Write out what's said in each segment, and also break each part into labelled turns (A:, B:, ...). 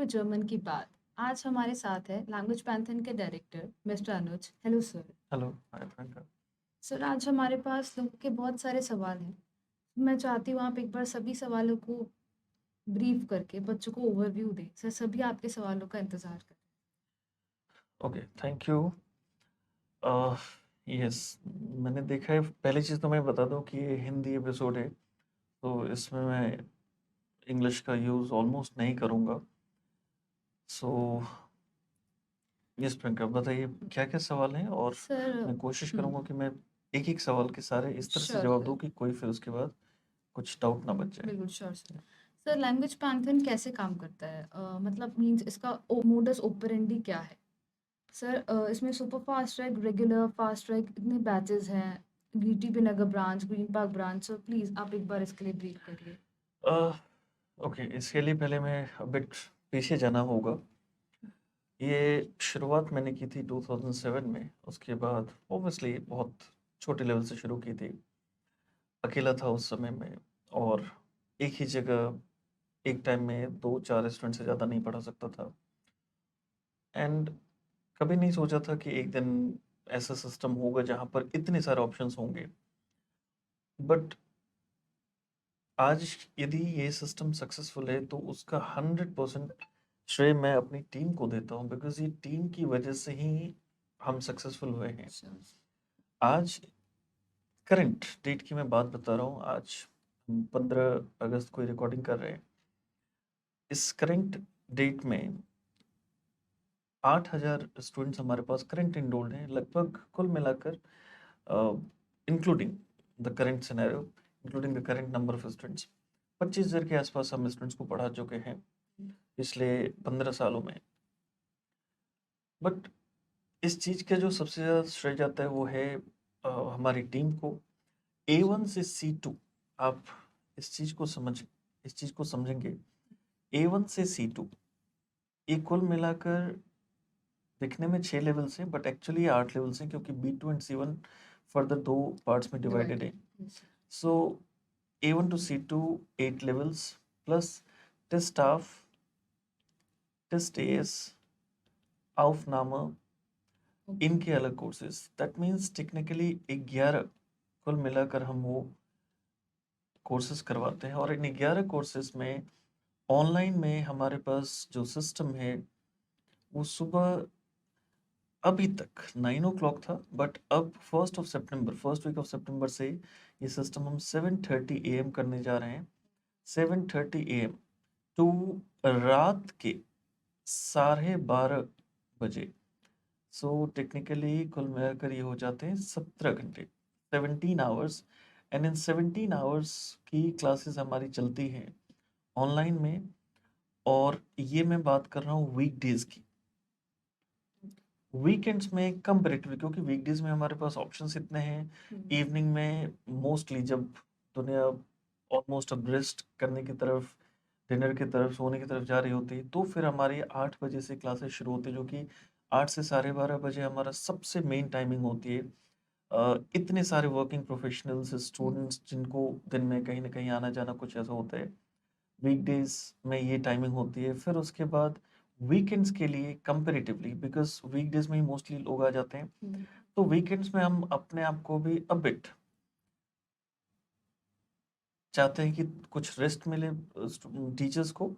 A: To German की बात। आज हमारे साथ है लैंग्वेज पैंथन के director mister Anuj. Hello sir.
B: Hello, hi Priyanka.
A: Sir आज हमारे पास लोगों के बहुत सारे सवाल हैं। मैं चाहती हूँ आप एक बार सभी सवालों को ब्रीफ करके बच्चों को ओवरव्यू दें। सर सभी आपके सवालों का इंतजार करें।
B: Okay, thank you. यस, मैंने देखा है। पहली चीज़ तो मैं बता दूं कि ये हिंदी एपिसोड है, तो इसमें मैं इंग्लिश का यूज़ ऑलमोस्ट नहीं करूँगा। सो यस प्रियंका, बताइए क्या क्या सवाल हैं, और
A: सर
B: मैं कोशिश करूँगा कि मैं एक एक सवाल के सारे इस तरह से
A: श्योर
B: जवाब
A: सर।
B: दूं कि कोई फिर उसके बाद कुछ डाउट ना बच जाए।
A: बिल्कुल श्योर सर। सर लैंग्वेज पैंथन कैसे काम करता है? मतलब मीन्स इसका मोडस ओपरेंडी क्या है? सर इसमें super fast track, regular fast track, इतने बैचेस हैं। GT पे Nagar branch, Green Park branch. Sir please आप एक बार इसके लिए ब्रीफ करिए।
B: ओके, इसके लिए पहले मैं बिट पीछे जाना होगा। ये शुरुआत मैंने की थी 2007 में। उसके बाद ऑब्वियसली बहुत छोटे लेवल से शुरू की थी। अकेला था उस समय में, और एक ही जगह एक टाइम में 2-4 स्टूडेंट से ज़्यादा नहीं पढ़ा सकता था। एंड कभी नहीं सोचा था कि एक दिन ऐसा सिस्टम होगा जहाँ पर इतने सारे ऑप्शंस होंगे। बट आज यदि ये सिस्टम सक्सेसफुल है तो उसका 100% श्रेय मैं अपनी टीम को देता हूँ, बिकॉज ये टीम की वजह से ही हम सक्सेसफुल हुए हैं।
A: श्योर।
B: आज करंट डेट की मैं बात बता रहा हूँ। आज हम 15 अगस्त को रिकॉर्डिंग कर रहे हैं। इस करंट डेट में 8,000 स्टूडेंट्स हमारे पास करंट इनरोल्ड हैं, लगभग कुल मिलाकर, including the current scenario, including the current number of students, 25,000 के आसपास हम स्टूडेंट्स को पढ़ा चुके हैं पिछले 15 सालों में। बट इस चीज़ का जो सबसे ज़्यादा श्रेय जाता है वो है हमारी टीम को। A1 से C2, आप इस चीज़ को समझेंगे। A1 से C2 ये कुल मिलाकर दिखने में 6 लेवल्स हैं, बट एक्चुअली 8 लेवल्स हैं, क्योंकि B2 and C1 further 2 parts में डिवाइडेड है।
A: Divided.
B: So A1 to C2 8 levels, plus test स्टाफ, टेस्ट एएस, aufnahme, इनके अलग कोर्सेज। दैट मीन्स टेक्निकली 11 कुल मिलाकर हम वो कोर्सेज करवाते हैं। और इन 11 कोर्सेज में ऑनलाइन में हमारे पास जो सिस्टम है वो सुबह अभी तक 9 o'clock था, बट अब फर्स्ट वीक ऑफ सितंबर से ये सिस्टम हम 7:30 AM करने जा रहे हैं। 7:30 AM टू रात के 12:30 बजे। सो टेक्निकली कुल मिलाकर ये हो जाते हैं 17 घंटे, 17 आवर्स। एंड इन 17 आवर्स की क्लासेस हमारी चलती हैं ऑनलाइन में। और ये मैं बात कर रहा हूँ वीकडेज की। वीकेंड्स में कंपेरेटिवली, क्योंकि वीकडेज में हमारे पास ऑप्शंस इतने हैं। इवनिंग में मोस्टली जब दुनिया ऑलमोस्ट अब रेस्ट करने की तरफ, डिनर की तरफ, सोने की तरफ जा रही होती है, तो फिर हमारी 8 बजे से क्लासेस शुरू होती है, जो कि 8 से 12:30 बजे हमारा सबसे मेन टाइमिंग होती है। इतने सारे वर्किंग प्रोफेशनल्स, स्टूडेंट्स, जिनको दिन में कहीं ना कहीं आना जाना कुछ ऐसा होता है, वीकडेज में ये टाइमिंग होती है। फिर उसके बाद वीकेंड्स के लिए कंपेरेटिवली, बिकॉज वीकडेज में ही मोस्टली लोग आ जाते हैं, तो वीकेंड्स में हम अपने आप को भी अ बिट चाहते हैं कि कुछ रेस्ट मिले टीचर्स को।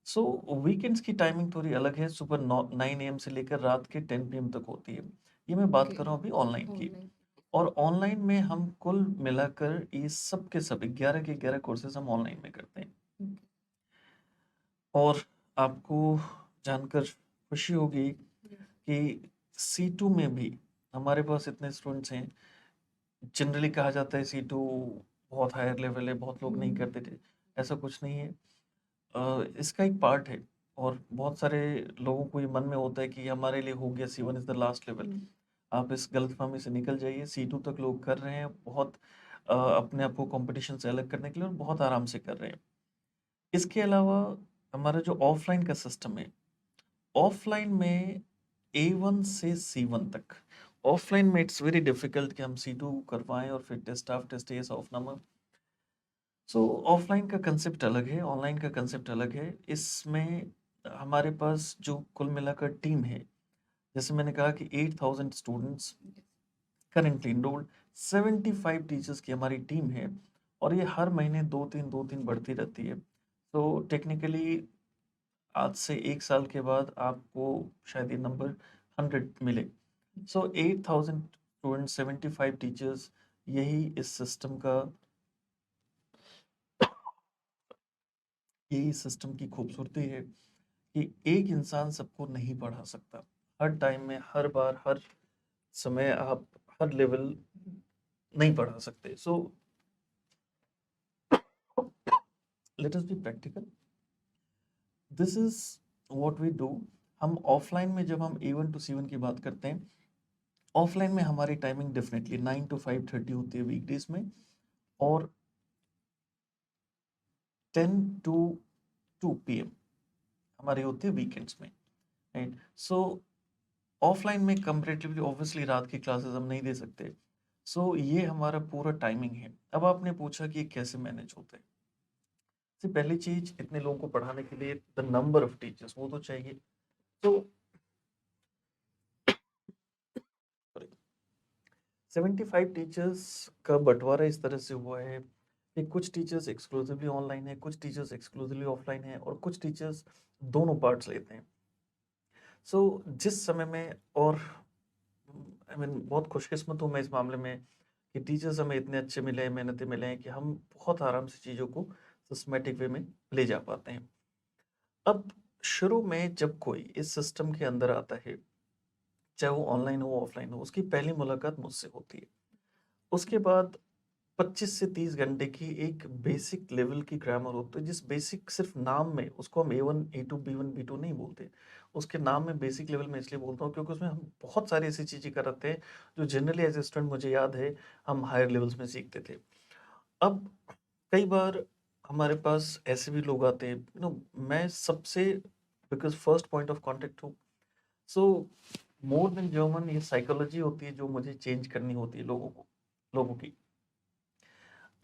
B: सो वीकेंड्स की टाइमिंग थोड़ी अलग है। सुबह 9 AM से लेकर रात के 10 PM तक होती है। ये मैं बात
A: ओके।
B: कर रहा हूँ अभी ऑनलाइन की।
A: ऑनलाइन।
B: और ऑनलाइन में हम कुल मिलाकर ये सब के सब 11 के 11 कोर्सेज हम ऑनलाइन में करते हैं। और आपको जानकर खुशी होगी कि C2 में भी हमारे पास इतने स्टूडेंट्स हैं। जनरली कहा जाता है C2 बहुत हायर लेवल है, बहुत लोग नहीं करते थे। ऐसा कुछ नहीं है। इसका एक पार्ट है। और बहुत सारे लोगों को ये मन में होता है कि हमारे लिए हो गया, C1 is the last level. आप इस गलतफहमी से निकल जाइए। C2 तक लोग कर रहे हैं, बहुत अपने आप को कंपटीशन से अलग करने के लिए, और बहुत आराम से कर रहे हैं। इसके अलावा हमारा जो ऑफलाइन का सिस्टम है, ऑफलाइन में A1 से C1 तक, ऑफलाइन में इट्स वेरी डिफिकल्ट कि हम C2 करवाएं और फिर test of test S of number. So offline का कंसेप्ट अलग है, ऑनलाइन का कंसेप्ट अलग है। इसमें हमारे पास जो कुल मिलाकर टीम है, जैसे मैंने कहा कि 8000 स्टूडेंट्स करेंटली इनरोल्ड, 75 टीचर्स की हमारी टीम है और ये हर महीने 2-3 बढ़ती रहती है। तो टेक्निकली आज से 1 साल के बाद आपको शायद ये नंबर 100 मिले। सो 8000 स्टूडेंट्स, 75 टीचर्स, यही इस सिस्टम का यही सिस्टम की खूबसूरती है कि एक इंसान सबको नहीं पढ़ा सकता। हर टाइम में, हर बार, हर समय आप हर लेवल नहीं पढ़ा सकते। So let us be practical. This is what we do. हम ऑफलाइन में जब हम A1 to C1 की बात करते हैं, ऑफलाइन में हमारी टाइमिंग डेफिनेटली 9 to 5:30 होती है वीकडेज में, और 10 to 2 PM हमारी होती है वीकेंड्स में, राइट। सो ऑफलाइन में कंपेरेटिवली ऑब्वियसली रात की क्लासेस हम नहीं दे सकते। सो ये हमारा पूरा टाइमिंग है। अब आपने पूछा कि ये कैसे मैनेज होता है। सबसे पहली चीज, इतने लोगों को पढ़ाने के लिए द नंबर ऑफ टीचर्स वो तो चाहिए। तो 75 टीचर्स का बंटवारा इस तरह से हुआ है कि कुछ टीचर्स एक्सक्लूसिवली ऑनलाइन है, कुछ टीचर्स एक्सक्लूसिवली ऑफलाइन है, और कुछ टीचर्स दोनों पार्ट्स लेते हैं। सो जिस समय में, और आई मीन बहुत खुशकिस्मत हूँ मैं इस मामले में कि टीचर्स हमें इतने अच्छे मिले हैं, मेहनती मिले हैं कि हम बहुत आराम से चीज़ों को सिस्टमेटिक वे में ले जा पाते हैं। अब शुरू में जब कोई इस सिस्टम के अंदर आता है, चाहे वो ऑनलाइन हो ऑफलाइन हो, उसकी पहली मुलाकात मुझसे होती है। उसके बाद 25 से 30 घंटे की एक बेसिक लेवल की ग्रामर होती है, जिस बेसिक सिर्फ नाम में उसको हम A1 A2 B1 B2 नहीं बोलते। उसके नाम में बेसिक लेवल में इसलिए बोलता हूँ क्योंकि उसमें हम बहुत सारी ऐसी चीज़ें कराते हैं जो जनरली एज ए स्टूडेंट मुझे याद है हम हायर लेवल्स में सीखते थे। अब कई बार हमारे पास ऐसे भी लोग आते हैं, मैं सबसे, because first point of contact हूँ। सो मोर देन जर्मन, ये साइकोलॉजी होती है जो मुझे चेंज करनी होती है लोगों की।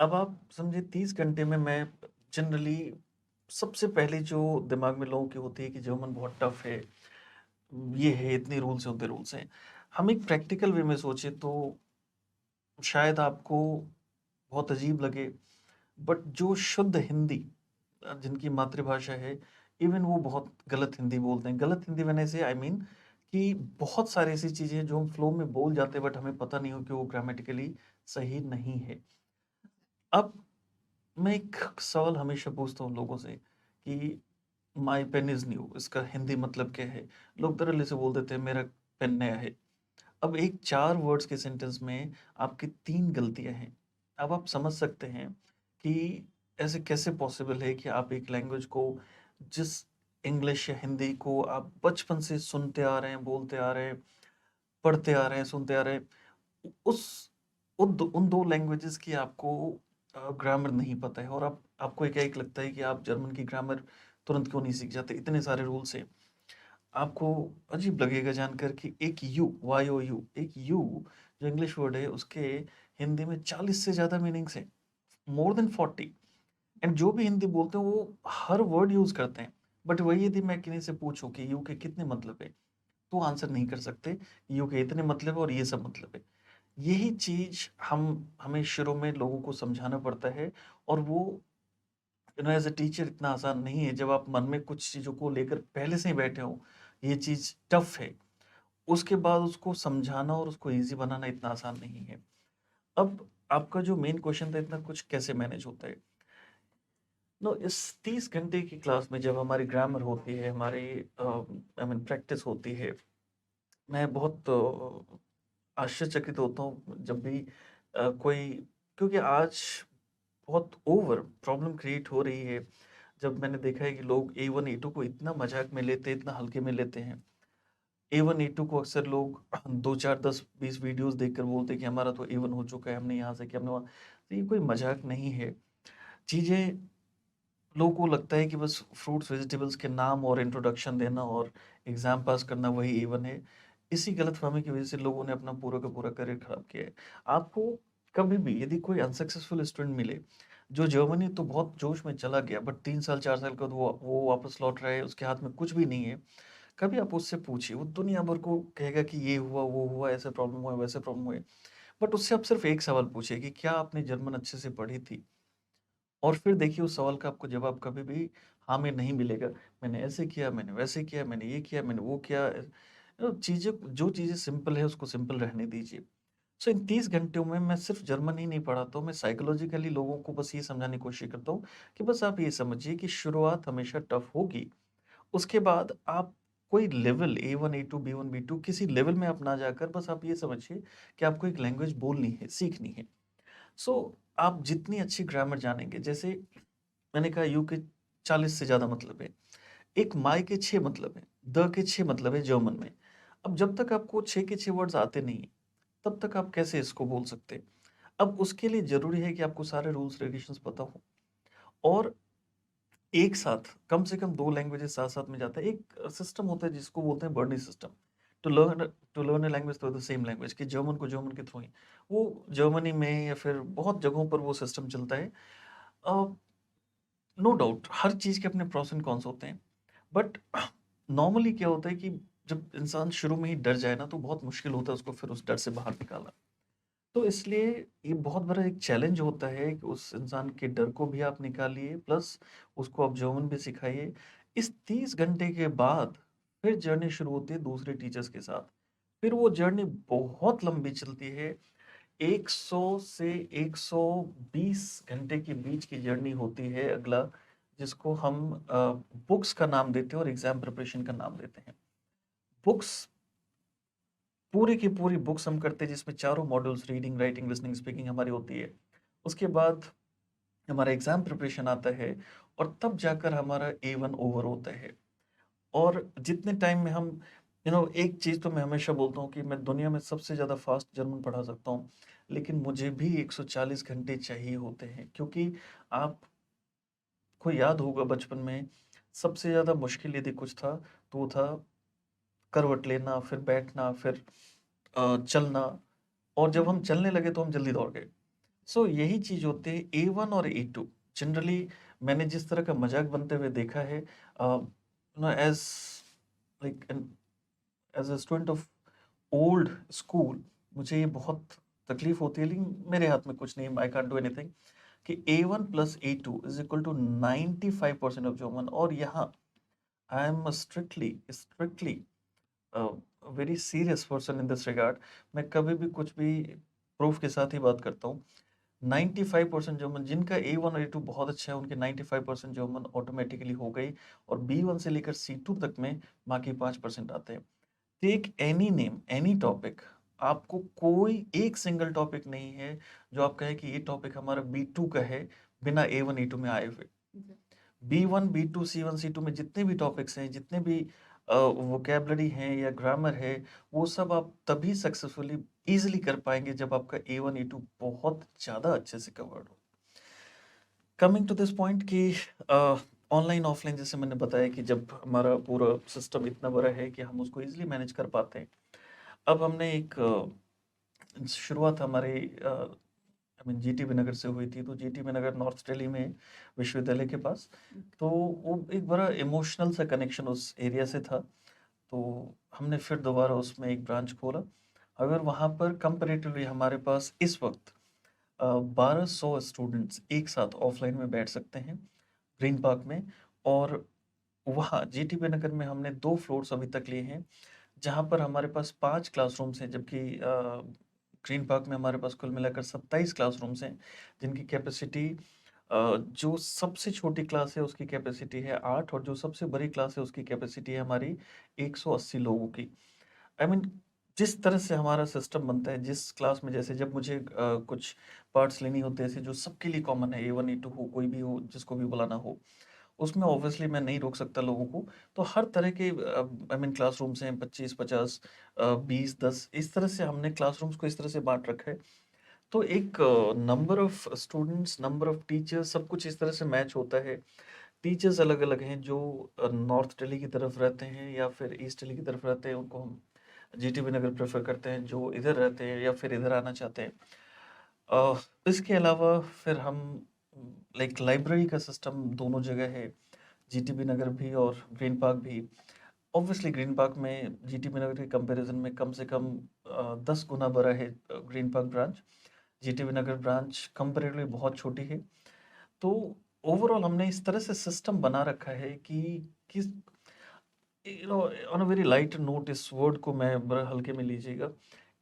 B: अब आप समझे 30 घंटे में मैं जनरली सबसे पहले जो दिमाग में लोगों की होती है कि जर्मन बहुत टफ है, ये है, इतने रूल्स हैं, उतने रूल्स हैं। हम एक प्रैक्टिकल वे में सोचे तो शायद आपको बहुत अजीब लगे, बट जो शुद्ध हिंदी, जिनकी मातृभाषा है, इवन वो बहुत गलत हिंदी बोलते हैं। गलत हिंदी मैंने से आई मीन कि बहुत सारी ऐसी चीज़ें हैं जो हम फ्लो में बोल जाते हैं बट हमें पता नहीं हो कि वो ग्रामेटिकली सही नहीं है। अब मैं एक सवाल हमेशा पूछता हूँ लोगों से कि माई पेन इज न्यू, इसका हिंदी मतलब क्या है? लोग तरह से बोल देते हैं मेरा पेन नया है। अब एक 4 वर्ड्स के सेंटेंस में आपकी 3 गलतियाँ हैं। अब आप समझ सकते हैं कि ऐसे कैसे पॉसिबल है कि आप एक लैंग्वेज को, जिस इंग्लिश या हिंदी को आप बचपन से सुनते आ रहे हैं, बोलते आ रहे हैं, पढ़ते आ रहे हैं, सुनते आ रहे हैं, उस उन 2 लैंग्वेजेस की आपको ग्रामर नहीं पता है, और आप आपको एकाएक लगता है कि आप जर्मन की ग्रामर तुरंत क्यों नहीं सीख जाते, इतने सारे रूल्स हैं। आपको अजीब लगेगा जानकर कि एक यू, YOU, एक यू जो इंग्लिश वर्ड है उसके हिंदी में 40 से ज़्यादा मीनिंग्स हैं, मोर देन 40। एंड जो भी हिंदी बोलते हैं वो हर वर्ड यूज़ करते हैं, बट वही यदि मैं किसी से पूछूं कि यू के कितने मतलब है, तो आंसर नहीं कर सकते। यू के इतने मतलब है और ये सब मतलब है। यही चीज़ हम हमें शुरू में लोगों को समझाना पड़ता है, और वो एज अ टीचर इतना आसान नहीं है जब आप मन में कुछ चीज़ों को लेकर पहले से ही बैठे हो, ये चीज़ टफ है, उसके बाद उसको समझाना और उसको ईज़ी बनाना इतना आसान नहीं है। अब आपका जो मेन क्वेश्चन था, इतना कुछ कैसे मैनेज होता है? नो, इस 30 घंटे की क्लास में जब हमारी ग्रामर होती है, हमारी आई मीन प्रैक्टिस होती है, मैं बहुत आश्चर्यचकित होता हूँ जब भी कोई, क्योंकि आज बहुत ओवर प्रॉब्लम क्रिएट हो रही है। जब मैंने देखा है कि लोग A1 A2 को इतना मजाक में लेते हैं, इतना हल्के में लेते हैं। A1 A2 को अक्सर लोग 2 4 10 20 वीडियोस देखकर बोलते हैं कि हमारा तो A1 हो चुका है, हमने यहाँ से किया, हमने वहाँ। तो ये कोई मजाक नहीं है। चीज़ें, लोगों को लगता है कि बस फ्रूट्स वेजिटेबल्स के नाम और इंट्रोडक्शन देना और एग्ज़ाम पास करना वही A1 है। इसी गलतफ़हमी की वज़ह से लोगों ने अपना पूरा का पूरा करियर ख़राब किया है। आपको कभी भी यदि कोई अनसक्सेसफुल स्टूडेंट मिले, जो जर्मनी तो बहुत जोश में चला गया, बट 3 साल 4 साल के बाद वो वापस लौट रहा है, उसके हाथ में कुछ भी नहीं है। कभी आप उससे पूछिए, वो दुनिया भर को कहेगा कि ये हुआ, वो हुआ, ऐसे प्रॉब्लम हुआ, वैसे प्रॉब्लम हुए। बट उससे आप सिर्फ एक सवाल पूछिए कि क्या आपने जर्मन अच्छे से पढ़ी थी? और फिर देखिए उस सवाल का आपको जवाब कभी भी हाँ में नहीं मिलेगा। मैंने ऐसे किया, मैंने वैसे किया, मैंने ये किया, मैंने वो किया। चीज़ें जो चीज़ें सिंपल है उसको सिंपल रहने दीजिए। सो इन 30 घंटों में मैं सिर्फ जर्मन ही नहीं पढ़ाता हूँ, मैं साइकोलॉजिकली लोगों को बस ये समझाने की कोशिश करता हूँ कि बस आप ये समझिए कि शुरुआत हमेशा टफ होगी। उसके बाद आप कोई level A1, A2, B1, B2 किसी लेवल में आप ना जाकर बस आप ये समझिए कि आपको एक लैंग्वेज बोलनी है, सीखनी है। सो आप जितनी अच्छी ग्रामर जानेंगे, जैसे मैंने कहा यू के 40 से ज़्यादा मतलब है। एक माय के 6 मतलब हैं, द के 6 मतलब है जर्मन में। अब जब तक आपको 6 के 6 वर्ड्स आते नहीं हैं, तब तक आप कैसे इसको बोल सकते हैं? अब उसके लिए ज़रूरी है कि आपको सारे रूल्स रेगुलेशंस पता हों और एक साथ कम से कम 2 लैंग्वेजेस साथ-साथ में जाता है। एक सिस्टम होता है जिसको बोलते हैं बर्नी system. To learn a language through the same language कि जर्मन को जर्मन के थ्रू ही। वो जर्मनी में या फिर बहुत जगहों पर वो सिस्टम चलता है। अ, नो डाउट हर चीज़ के अपने प्रोस एंड कॉन्स होते हैं। बट नॉर्मली क्या होता है कि जब इंसान शुरू में ही डर जाए ना तो बहुत मुश्किल होता है उसको फिर उस डर से बाहर निकालना। तो इसलिए ये बहुत बड़ा एक चैलेंज होता है कि उस इंसान के डर को भी आप निकालिए प्लस उसको आप जर्मन भी सिखाइए। इस 30 घंटे के बाद फिर जर्नी शुरू होती है दूसरे टीचर्स के साथ। फिर वो जर्नी बहुत लंबी चलती है। 100 से 120 घंटे के बीच की जर्नी होती है अगला, जिसको हम बुक्स का नाम देते हैं और एग्जाम प्रिपरेशन का नाम देते हैं। बुक्स पूरी की पूरी बुक्स हम करते हैं जिसमें चारों modules reading, writing, listening, speaking हमारी होती है। उसके बाद हमारा एग्जाम प्रिपरेशन आता है और तब जाकर हमारा A1 ओवर होता है। और जितने टाइम में हम एक चीज़ तो मैं हमेशा बोलता हूँ कि मैं दुनिया में सबसे ज़्यादा फास्ट जर्मन पढ़ा सकता हूँ, लेकिन मुझे भी 140 घंटे चाहिए होते हैं क्योंकि आपको याद होगा बचपन में सबसे ज़्यादा मुश्किल यदि कुछ था, तो वो था करवट लेना, फिर बैठना, फिर चलना और जब हम चलने लगे तो हम जल्दी दौड़ गए। सो यही चीज़ होती है A1 और A2 जनरली मैंने जिस तरह का मज़ाक बनते हुए देखा है as like an as a student of old school मुझे ये बहुत तकलीफ होती है लेकिन मेरे हाथ में कुछ नहीं है आई कांट डू एनीथिंग कि A1 plus A2 is equal to 95% of German और यहाँ I am strictly strictly very serious person in this regard मैं कभी भी कुछ भी प्रूफ के साथ ही बात करता हूँ 95% जर्मन जिनका A1 और A2 बहुत अच्छा है उनके 95% जर्मन ऑटोमेटिकली हो गई और B1 से लेकर C2 तक में बाकी 5% आते हैं take any name any topic आपको कोई एक सिंगल टॉपिक नहीं है जो आप कहे कि ये टॉपिक हमारा B2 का है बिना A1 A2 में आए हुए B1 B2 C1 C2 में जितने भी टॉपिक्स हैं जितने भी वोकेबलरी हैं या ग्रामर है वो सब आप तभी सक्सेसफुली इजीली कर पाएंगे जब आपका A1 A2 बहुत ज़्यादा अच्छे से कवर्ड हो कमिंग टू दिस पॉइंट कि ऑनलाइन ऑफलाइन जैसे मैंने बताया कि जब हमारा पूरा सिस्टम इतना बड़ा है कि हम उसको इजीली मैनेज कर पाते हैं अब हमने एक शुरुआत हमारे आई मीन जीटीबी नगर से हुई थी तो जीटीबी नगर नॉर्थ दिल्ली में विश्वविद्यालय के पास तो वो एक बड़ा इमोशनल सा कनेक्शन उस एरिया से था तो हमने फिर दोबारा उसमें एक ब्रांच खोला अगर वहाँ पर कंपेरेटिवली हमारे पास इस वक्त 1200 स्टूडेंट्स एक साथ ऑफलाइन में बैठ सकते हैं ग्रीन पार्क में और वहाँ जीटीबी नगर में हमने 2 फ्लोर्स अभी तक लिए हैं जहाँ पर हमारे पास 5 क्लासरूम्स हैं जबकि ग्रीन पार्क में हमारे पास कुल मिलाकर 27 क्लासरूम्स हैं जिनकी कैपेसिटी जो सबसे छोटी क्लास है उसकी कैपेसिटी है 8 और जो सबसे बड़ी क्लास है उसकी कैपेसिटी है हमारी 180 लोगों की आई मीन जिस तरह से हमारा सिस्टम बनता है जिस क्लास में जैसे जब मुझे कुछ पार्ट्स लेनी होते हैं ऐसे जो सबके लिए कॉमन है A1 A2 हो कोई भी हो जिसको भी बुलाना हो उसमें ऑब्वियसली मैं नहीं रोक सकता लोगों को तो हर तरह के आई मीन क्लासरूम्स हैं 25 50 20 10 इस तरह से हमने क्लासरूम्स को इस तरह से बांट रखा है तो एक number of students number of teachers सब कुछ इस तरह से मैच होता है टीचर्स अलग अलग हैं जो नॉर्थ दिल्ली की तरफ रहते हैं या फिर ईस्ट दिल्ली की तरफ रहते हैं उनको हम जीटीबी नगर प्रेफर करते हैं जो इधर रहते हैं या फिर इधर आना चाहते हैं इसके अलावा फिर हम लाइक लाइब्रेरी का सिस्टम दोनों जगह है, जीटीबी नगर भी और ग्रीन पार्क भी। ऑब्वियसली ग्रीन पार्क में जीटीबी नगर के कंपैरिजन में कम से कम 10 गुना बड़ा है ग्रीन पार्क ब्रांच। जीटीबी नगर ब्रांच कंपैरेटिवली बहुत छोटी है। तो ओवरऑल हमने इस तरह से सिस्टम बना रखा है कि किस you know on a very light note, इस वर्ड को मैं बड़ा हल्के में लीजिएगा।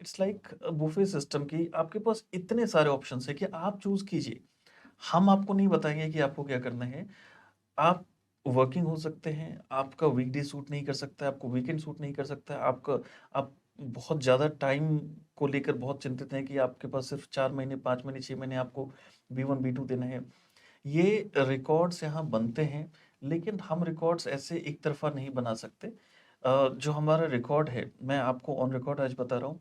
B: इट्स लाइक बुफे सिस्टम की आपके पास इतने सारे ऑप्शंस है कि आप चूज कीजिए। हम आपको नहीं बताएंगे कि आपको क्या करना है। आप वर्किंग हो सकते हैं, आपका वीकडे सूट नहीं कर सकता है, आपको वीकेंड सूट नहीं कर सकता है, आपका आप बहुत ज़्यादा टाइम को लेकर बहुत चिंतित हैं कि आपके पास सिर्फ 4 महीने, 5 महीने, 6 महीने आपको B1 B2 देना है। ये रिकॉर्ड्स यहाँ बनते हैं, लेकिन हम रिकॉर्ड्स ऐसे एक तरफा नहीं बना सकते। जो हमारा रिकॉर्ड है, मैं आपको ऑन रिकॉर्ड आज बता रहा हूँ,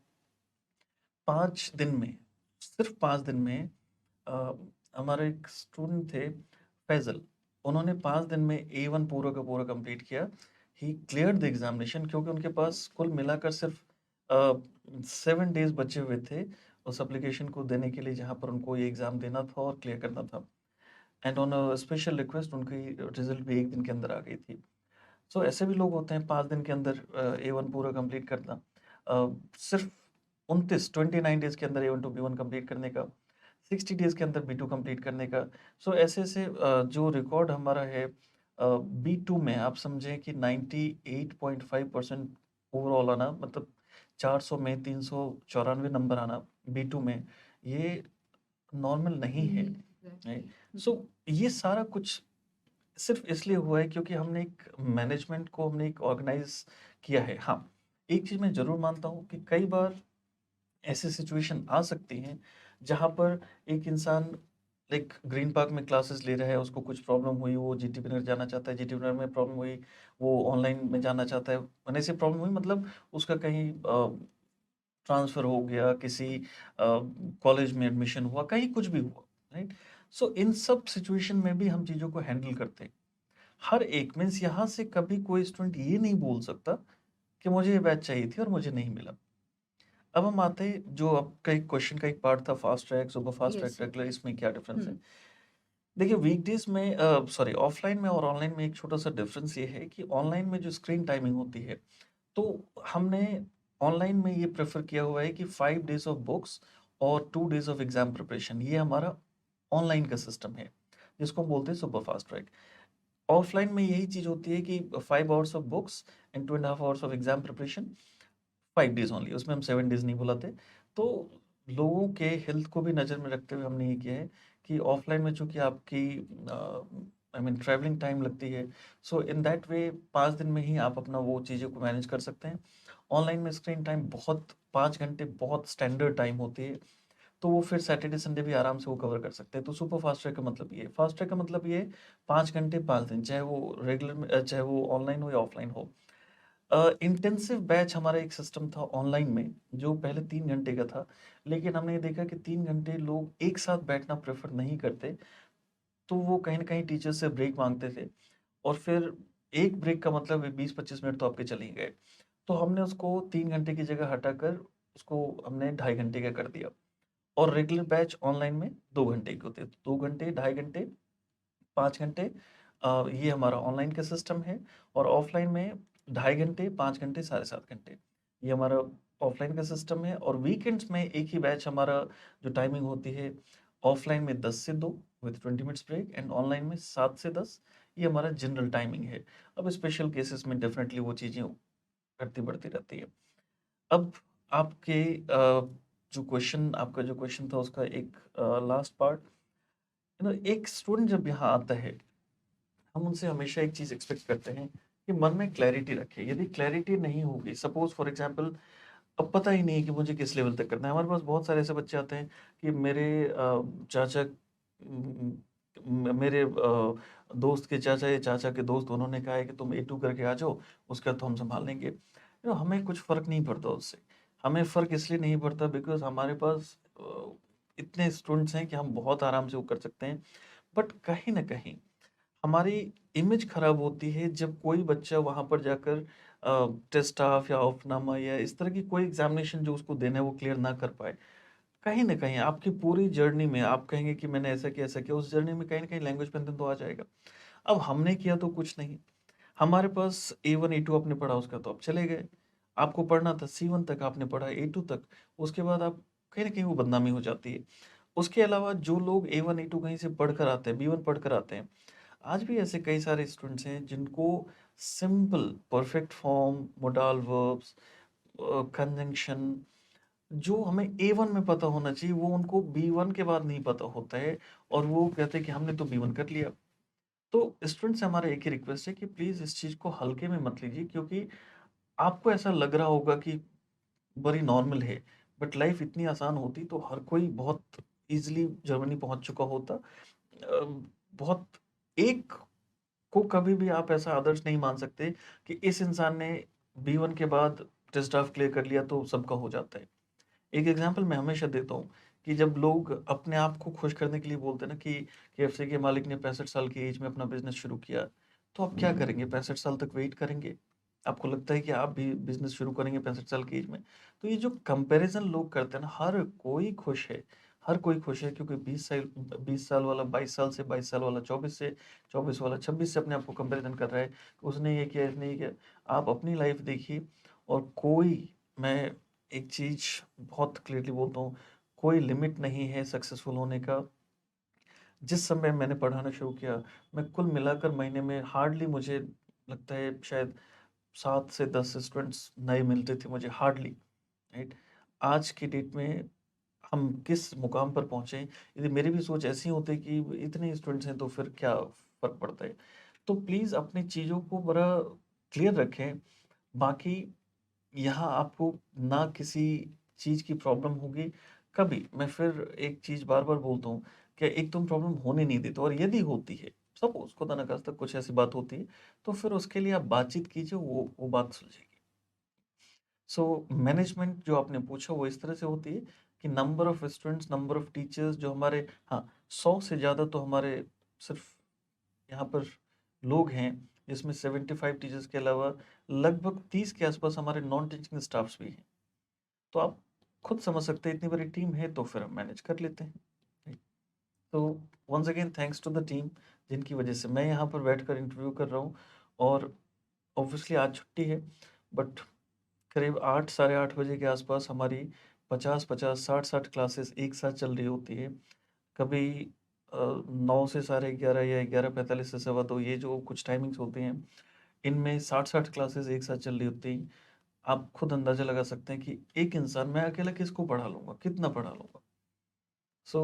B: 5 दिन में, सिर्फ 5 दिन में अ, हमारे एक स्टूडेंट थे फैजल, उन्होंने 5 दिन में A1 पूरा का पूरा कंप्लीट किया। ही क्लियर द एग्जामिनेशन, क्योंकि उनके पास कुल मिलाकर सिर्फ 7 डेज बचे हुए थे उस एप्लीकेशन को देने के लिए, जहाँ पर उनको ये एग्ज़ाम देना था और क्लियर करना था। And on a special request उनकी रिजल्ट भी 1 दिन के अंदर आ गई थी। सो ऐसे भी लोग होते हैं 5 दिन के अंदर A1 पूरा कंप्लीट करना, सिर्फ 29 डेज के अंदर A1 टू B1 कंप्लीट करने का, 60 डेज के अंदर B2 कंप्लीट करने का। सो ऐसे ऐसे जो रिकॉर्ड हमारा है B2 में, आप समझें कि 98.5% ओवरऑल आना, मतलब 400 में 394 नंबर आना B2 में, ये नॉर्मल नहीं है।
A: एग्जैक्टली।
B: सो ये सारा कुछ सिर्फ इसलिए हुआ है क्योंकि हमने एक मैनेजमेंट को हमने एक ऑर्गेनाइज किया है। हाँ, एक चीज़ मैं ज़रूर मानता हूँ कि कई बार ऐसी सिचुएशन आ सकती हैं जहाँ पर एक इंसान लाइक ग्रीन पार्क में क्लासेस ले रहा है, उसको कुछ प्रॉब्लम हुई, वो जीटीबी नगर जाना चाहता है, जीटीबी नगर में प्रॉब्लम हुई, वो ऑनलाइन में जाना चाहता है, मैंने से प्रॉब्लम हुई, मतलब उसका कहीं ट्रांसफ़र हो गया, किसी कॉलेज में एडमिशन हुआ, कहीं कुछ भी हुआ, राइट? सो इन सब सिचुएशन में भी हम चीज़ों को हैंडल करते हैं। हर एक मीन्स यहाँ से कभी कोई स्टूडेंट ये नहीं बोल सकता कि मुझे ये बैच चाहिए थी और मुझे नहीं मिला। अब हम आते हैं जो आपका एक क्वेश्चन का एक पार्ट था, fast track, super fast track,
A: yes, yes.
B: Regular, इसमें क्या डिफरेंस है?
A: हम्म।
B: देखिए वीकडेज में सॉरी ऑफलाइन में और ऑनलाइन में एक छोटा सा डिफरेंस ये है कि ऑनलाइन में जो स्क्रीन टाइमिंग होती है, तो हमने ऑनलाइन में ये प्रेफर किया हुआ है कि 5 डेज ऑफ बुक्स और 2 डेज ऑफ एग्जाम प्रिपरेशन, ये हमारा ऑनलाइन का सिस्टम है, जिसको हम बोलते हैं सुपर फास्ट ट्रैक। ऑफलाइन में यही चीज़ होती है कि 5 hours of books and 2.5 hours of exam preparation, 5 days only, उसमें हम 7 डेज नहीं बुलाते। तो लोगों के हेल्थ को भी नज़र में रखते हुए हमने ये किया है कि ऑफलाइन में चूंकि आपकी आई मीन ट्रैवलिंग टाइम लगती है, सो इन दैट वे 5 दिन में ही आप अपना वो चीज़ों को मैनेज कर सकते हैं। ऑनलाइन में स्क्रीन टाइम बहुत, 5 घंटे बहुत स्टैंडर्ड टाइम होती है, तो वो फिर सैटरडे संडे भी आराम से वो कवर कर सकते हैं। तो सुपर फास्ट ट्रैक का मतलब ये है, फास्ट ट्रैक का मतलब ये है 5 घंटे 5 दिन, चाहे वो रेगुलर में चाहे वो ऑनलाइन हो या ऑफलाइन हो। इंटेंसिव बैच हमारा एक सिस्टम था ऑनलाइन में, जो पहले 3 घंटे का था, लेकिन हमने ये देखा कि 3 घंटे लोग एक साथ बैठना प्रेफर नहीं करते, तो वो कहीं ना कहीं टीचर से ब्रेक मांगते थे, और फिर एक ब्रेक का मतलब 20-25 मिनट तो आपके चले ही गए। तो हमने उसको 3 घंटे की जगह हटाकर उसको हमने 2.5 घंटे का कर दिया। और रेगुलर बैच ऑनलाइन में 2 घंटे के होते हैं, 2 घंटे, 2.5 घंटे, 5 घंटे, ये हमारा ऑनलाइन का सिस्टम है। और ऑफलाइन में 2.5 घंटे, 5 घंटे, 7.5 घंटे, ये हमारा ऑफलाइन का सिस्टम है। और वीकेंड्स में एक ही बैच हमारा जो टाइमिंग होती है, ऑफलाइन में 10 से 2 with 20 minutes break, and online में 7 से 10, ये हमारा जनरल टाइमिंग है। अब स्पेशल केसेस में डेफिनेटली वो चीज़ें घटती बढ़ती रहती है। अब आपके जो क्वेश्चन था उसका एक लास्ट पार्ट, एक स्टूडेंट जब यहाँ आता है, हम उनसे हमेशा एक चीज़ एक्सपेक्ट करते हैं कि मन में क्लैरिटी रखे। यदि क्लैरिटी नहीं होगी, सपोज फॉर एग्जांपल, अब पता ही नहीं है कि मुझे किस लेवल तक करना है। हमारे पास बहुत सारे ऐसे बच्चे आते हैं कि मेरे चाचा, मेरे दोस्त के चाचा या चाचा के दोस्त, उन्होंने कहा है कि तुम A2 करके आ जाओ, उसके बाद तो हम संभाल लेंगे। हमें कुछ फ़र्क नहीं पड़ता उससे। हमें फ़र्क इसलिए नहीं पड़ता बिकॉज़ हमारे पास इतने स्टूडेंट्स हैं कि हम बहुत आराम से वो कर सकते हैं। बट कहीं न कहीं हमारी इमेज खराब होती है जब कोई बच्चा वहाँ पर जाकर टेस्ट ऑफ या ऑफनामा या इस तरह की कोई एग्जामिनेशन जो उसको देना है वो क्लियर ना कर पाए। कहीं न कहीं आपकी पूरी जर्नी में आप कहेंगे कि मैंने ऐसा किया, उस जर्नी में कहीं न कहीं लैंग्वेज पैंथन तो आ जाएगा। अब हमने किया तो कुछ नहीं, हमारे पास A1, A2 आपने पढ़ा उसका तो आप चले गए। आपको पढ़ना था C1 तक आपने पढ़ा, A2 तक, उसके बाद आप कहीं न कहीं वो बदनामी हो जाती है। उसके अलावा जो लोग A1, A2 कहीं से पढ़कर आते हैं, B1 पढ़कर आते हैं, आज भी ऐसे कई सारे स्टूडेंट्स हैं जिनको simple perfect form, modal verbs, conjunction जो हमें A1 में पता होना चाहिए वो उनको B1 के बाद नहीं पता होता है और वो कहते हैं कि हमने तो B1 कर लिया। तो स्टूडेंट से हमारा एक ही रिक्वेस्ट है कि प्लीज़ इस चीज़ को हल्के में मत लीजिए, क्योंकि आपको ऐसा लग रहा होगा कि बड़ी नॉर्मल है, बट लाइफ इतनी आसान होती तो हर कोई बहुत ईज़िली जर्मनी पहुँच चुका होता। बहुत एक को कभी भी आप ऐसा आदर्श नहीं मान सकते कि इस इंसान ने B1 के बाद टेस्ट ड्राफ्ट क्लियर कर लिया तो सबका हो जाता है। एक एग्जांपल मैं हमेशा देता हूँ कि जब लोग अपने आप को खुश करने के लिए बोलते हैं ना कि KFC के मालिक ने 65 साल की एज में अपना बिजनेस शुरू किया, तो आप क्या करेंगे? 65 साल तक वेट करेंगे? आपको लगता है कि आप भी बिजनेस शुरू करेंगे 65 साल की एज में? तो ये जो कंपैरिजन लोग करते हैं ना, हर कोई खुश है, हर कोई खुश है, क्योंकि 20 साल वाला 22 साल से, 22 साल वाला 24 से, 24 वाला 26 से अपने आप को कंपैरिजन कर रहा है, उसने ये किया, इसने ये किया। आप अपनी लाइफ देखिए, और कोई, मैं एक चीज़ बहुत क्लियरली बोलता हूँ, कोई लिमिट नहीं है सक्सेसफुल होने का। जिस समय मैंने पढ़ाना शुरू किया, मैं कुल मिलाकर महीने में हार्डली, मुझे लगता है शायद 7 से 10 स्टूडेंट्स नए मिलते थे मुझे, हार्डली, राइट? आज की डेट में हम किस मुकाम पर पहुँचे, यदि मेरी भी सोच ऐसी होती कि इतने स्टूडेंट्स हैं तो फिर क्या फ़र्क पड़ता है? तो प्लीज़ अपनी चीज़ों को बड़ा क्लियर रखें। बाकी यहाँ आपको ना किसी चीज़ की प्रॉब्लम होगी, कभी मैं फिर एक चीज़ बार-बार बोलता हूँ कि एक तुम प्रॉब्लम होने नहीं देते, और यदि होती है, सपोज़ खुदा ना खास्ता कुछ ऐसी बात होती है, तो फिर उसके लिए आप बातचीत कीजिए, वो बात सुलझेगी। सो मैनेजमेंट जो आपने पूछा वो इस तरह से होती है कि number of students, number of teachers जो हमारे, हाँ, 100 से ज़्यादा तो हमारे सिर्फ यहाँ पर लोग हैं, जिसमें 75 टीचर्स के अलावा लगभग 30 के आसपास हमारे नॉन टीचिंग स्टाफ्स भी हैं। तो आप खुद समझ सकते हैं, इतनी बड़ी टीम है तो फिर हम मैनेज कर लेते हैं, राइट? तो once again thanks to the team, जिनकी वजह से मैं यहाँ पर बैठकर इंटरव्यू कर रहा हूँ। और ऑब्वियसली आज छुट्टी है, बट करीब 8 साढ़े 8 बजे के आसपास हमारी 50-50, 60-60 क्लासेस एक साथ चल रही होती है। कभी 9 से साढ़े 11 या 11:45 से सवा 2, ये जो कुछ टाइमिंग्स होते हैं, इनमें 60-60 क्लासेस एक साथ चल रही होती हैं। आप खुद अंदाज़ा लगा सकते हैं कि एक इंसान, मैं अकेला किसको पढ़ा लूँगा, कितना पढ़ा लूँगा? So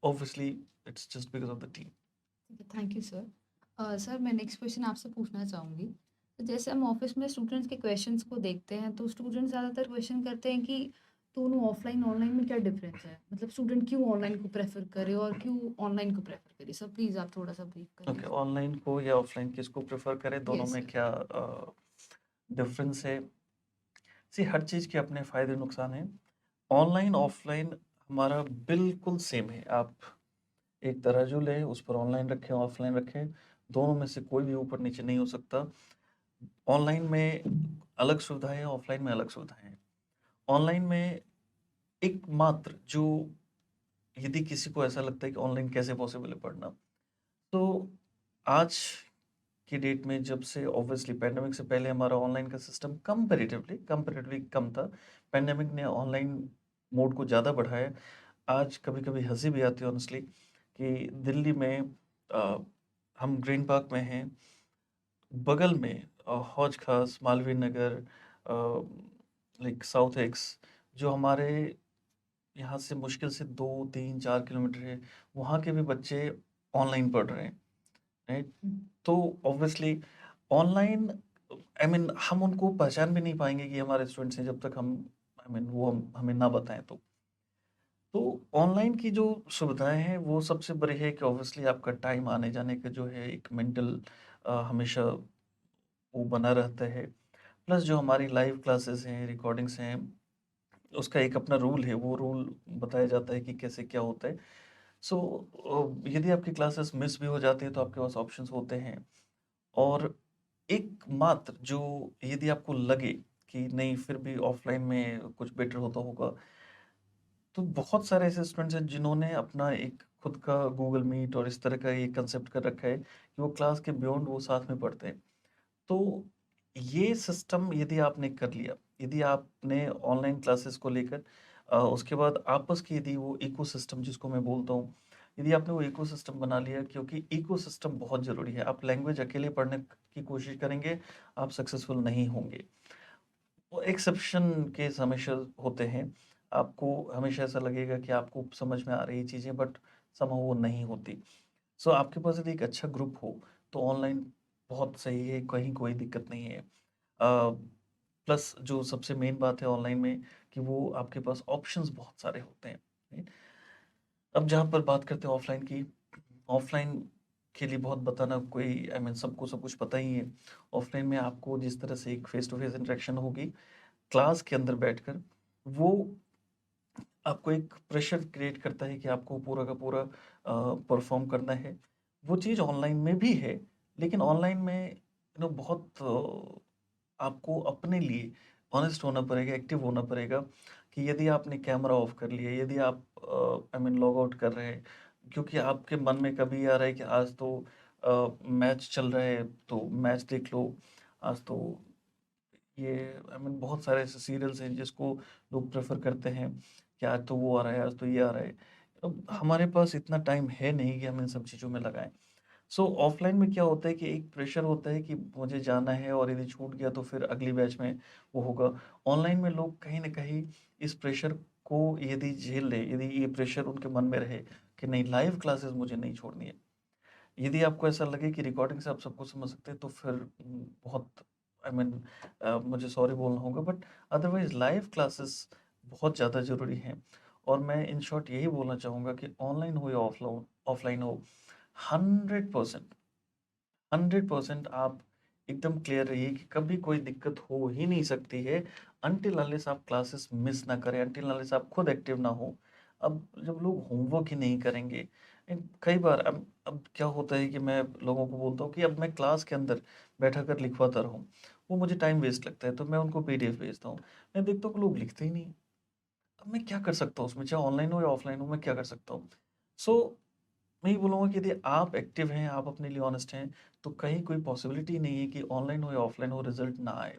B: obviously it's just because of the team.
A: ठीक है, थैंक यू सर। सर मैं नेक्स्ट क्वेश्चन आपसे पूछना चाहूँगी। तो जैसे हम ऑफिस में स्टूडेंट्स के क्वेश्चंस को देखते हैं, तो स्टूडेंट ज़्यादातर क्वेश्चन करते हैं कि दोनों ऑफलाइन ऑनलाइन में क्या डिफरेंस है? मतलब स्टूडेंट क्यों ऑनलाइन को प्रेफर करे और क्यों ऑनलाइन को प्रेफर करे? सर प्लीज़ आप थोड़ा सा ब्रीफ करिए
B: ओके,
A: इसमें।
B: ऑनलाइन को या ऑफ़लाइन किसको प्रेफ़र करें, दोनों
A: यस
B: में
A: सर।
B: क्या डिफ़रेंस है? सी, हर चीज़ के अपने फ़ायदे नुकसान हैं। ऑनलाइन, ऑफ़लाइन हमारा बिल्कुल सेम है। आप एक तराजू लें, उस पर ऑनलाइन रखें, ऑफ़लाइन रखें, दोनों में से कोई भी ऊपर-नीचे नहीं हो सकता। ऑनलाइन में अलग सुविधाएँ हैं, ऑफ़लाइन में अलग सुविधाएँ हैं। ऑनलाइन में एकमात्र जो, यदि किसी को ऐसा लगता है कि ऑनलाइन कैसे पॉसिबल है पढ़ना, तो आज की डेट में जब से ऑब्वियसली पैंडेमिक से पहले हमारा ऑनलाइन का सिस्टम कंपैरेटिवली कम था। पैंडेमिक ने ऑनलाइन मोड को ज़्यादा बढ़ाया। आज कभी-कभी हँसी भी आती है ऑनेस्टली कि दिल्ली में अ, हम ग्रीन पार्क में हैं, बगल में हौज खास, Malviya Nagar, like south x, जो हमारे यहाँ से मुश्किल से 2, 3, 4 किलोमीटर है, वहाँ के भी बच्चे ऑनलाइन पढ़ रहे हैं, राइट? तो ऑब्वियसली ऑनलाइन, आई मीन हम उनको पहचान भी नहीं पाएँगे कि हमारे स्टूडेंट्स हैं जब तक हम, आई मीन वो हम हमें ना बताएँ तो। तो ऑनलाइन की जो सुविधाएँ हैं वो सबसे बड़ी है कि ऑब्वियसली आपका टाइम आने-जाने का जो है एक मेंटल हमेशा वो बना रहता है। प्लस जो हमारी लाइव क्लासेस हैं, रिकॉर्डिंग्स हैं, उसका एक अपना रूल है, वो रूल बताया जाता है कि कैसे क्या होता है। सो यदि आपकी क्लासेस मिस भी हो जाती हैं तो आपके पास ऑप्शंस होते हैं। और एकमात्र जो, यदि आपको लगे कि नहीं फिर भी ऑफ़लाइन में कुछ बेटर होता होगा, तो बहुत सारे ऐसे स्टूडेंट्स हैं जिन्होंने अपना एक खुद का गूगल मीट और इस तरह का एक कंसेप्ट कर रखा है कि वो क्लास के बियॉन्ड वो साथ में पढ़ते हैं। तो ये सिस्टम यदि आपने कर लिया, यदि आपने ऑनलाइन क्लासेस को लेकर उसके बाद आपस की यदि वो इकोसिस्टम जिसको मैं बोलता हूँ, यदि आपने वो इकोसिस्टम बना लिया, क्योंकि इकोसिस्टम बहुत ज़रूरी है। आप लैंग्वेज अकेले पढ़ने की कोशिश करेंगे, आप सक्सेसफुल नहीं होंगे। वो एक्सेप्शन केस हमेशा होते हैं। आपको हमेशा ऐसा लगेगा कि आपको समझ में आ रही चीज़ें, बट समहाउ वो नहीं होती। सो आपके पास यदि एक अच्छा ग्रुप हो तो ऑनलाइन बहुत सही है, कहीं कोई दिक्कत नहीं है। प्लस जो सबसे मेन बात है ऑनलाइन में कि वो आपके पास ऑप्शंस बहुत सारे होते हैं, राइट? अब जहाँ पर बात करते हैं ऑफलाइन की, ऑफलाइन के लिए बहुत बताना कोई आई मीन सबको सब कुछ पता ही है। ऑफलाइन में आपको जिस तरह से एक फेस टू फेस इंटरेक्शन होगी क्लास के अंदर बैठकर, वो आपको एक प्रेशर क्रिएट करता है कि आपको पूरा का पूरा परफॉर्म करना है। वो चीज़ ऑनलाइन में भी है, लेकिन ऑनलाइन में बहुत आपको अपने लिए ऑनेस्ट होना पड़ेगा, एक्टिव होना पड़ेगा कि यदि आपने कैमरा ऑफ कर लिया, यदि आप आई मीन लॉग आउट कर रहे हैं, क्योंकि आपके मन में कभी आ रहा है कि आज तो मैच चल रहा है तो मैच देख लो, आज तो ये आई मीन बहुत सारे ऐसे सीरियल्स हैं जिसको लोग प्रेफर करते हैं कि आज तो वो आ रहा है, आज तो ये आ रहा है। अब हमारे पास इतना टाइम है नहीं कि हम इन सब चीज़ों में लगाएं। सो ऑफलाइन में क्या होता है कि एक प्रेशर होता है कि मुझे जाना है और यदि छूट गया तो फिर अगली बैच में वो होगा। ऑनलाइन में लोग कहीं ना कहीं इस प्रेशर को यदि झेल ले, यदि ये प्रेशर उनके मन में रहे कि नहीं लाइव क्लासेस मुझे नहीं छोड़नी है, यदि आपको ऐसा लगे कि रिकॉर्डिंग से आप सब कुछ समझ सकते हैं तो फिर बहुत आई मीन मुझे सॉरी बोलना होगा, बट अदरवाइज लाइव क्लासेस बहुत ज़्यादा ज़रूरी हैं। और मैं इन शॉर्ट यही बोलना चाहूँगा कि ऑनलाइन हो या ऑफलाइन ऑफलाइन हो, 100% 100% आप एकदम क्लियर रहिए कि कभी कोई दिक्कत हो ही नहीं सकती है अनटिल अनलेस आप क्लासेस मिस ना करें, अनटिल अनलेस आप खुद एक्टिव ना हो। अब जब लोग होमवर्क ही नहीं करेंगे, कई बार अब क्या होता है कि मैं लोगों को बोलता हूँ कि अब मैं क्लास के अंदर बैठा कर लिखवाता रहूँ, वो मुझे टाइम वेस्ट लगता है, तो मैं उनको पीडीएफ भेजता हूँ। मैं देखता हूँ कि लोग लिखते ही नहीं। अब मैं क्या कर सकता हूँ उसमें, चाहे ऑनलाइन हो या ऑफलाइन हो, मैं क्या कर सकता हूँ? सो मैं ये बोलूँगा कि यदि आप एक्टिव हैं, आप अपने लिए ऑनेस्ट हैं, तो कहीं कोई पॉसिबिलिटी नहीं है कि ऑनलाइन हो या ऑफलाइन हो रिजल्ट ना आए।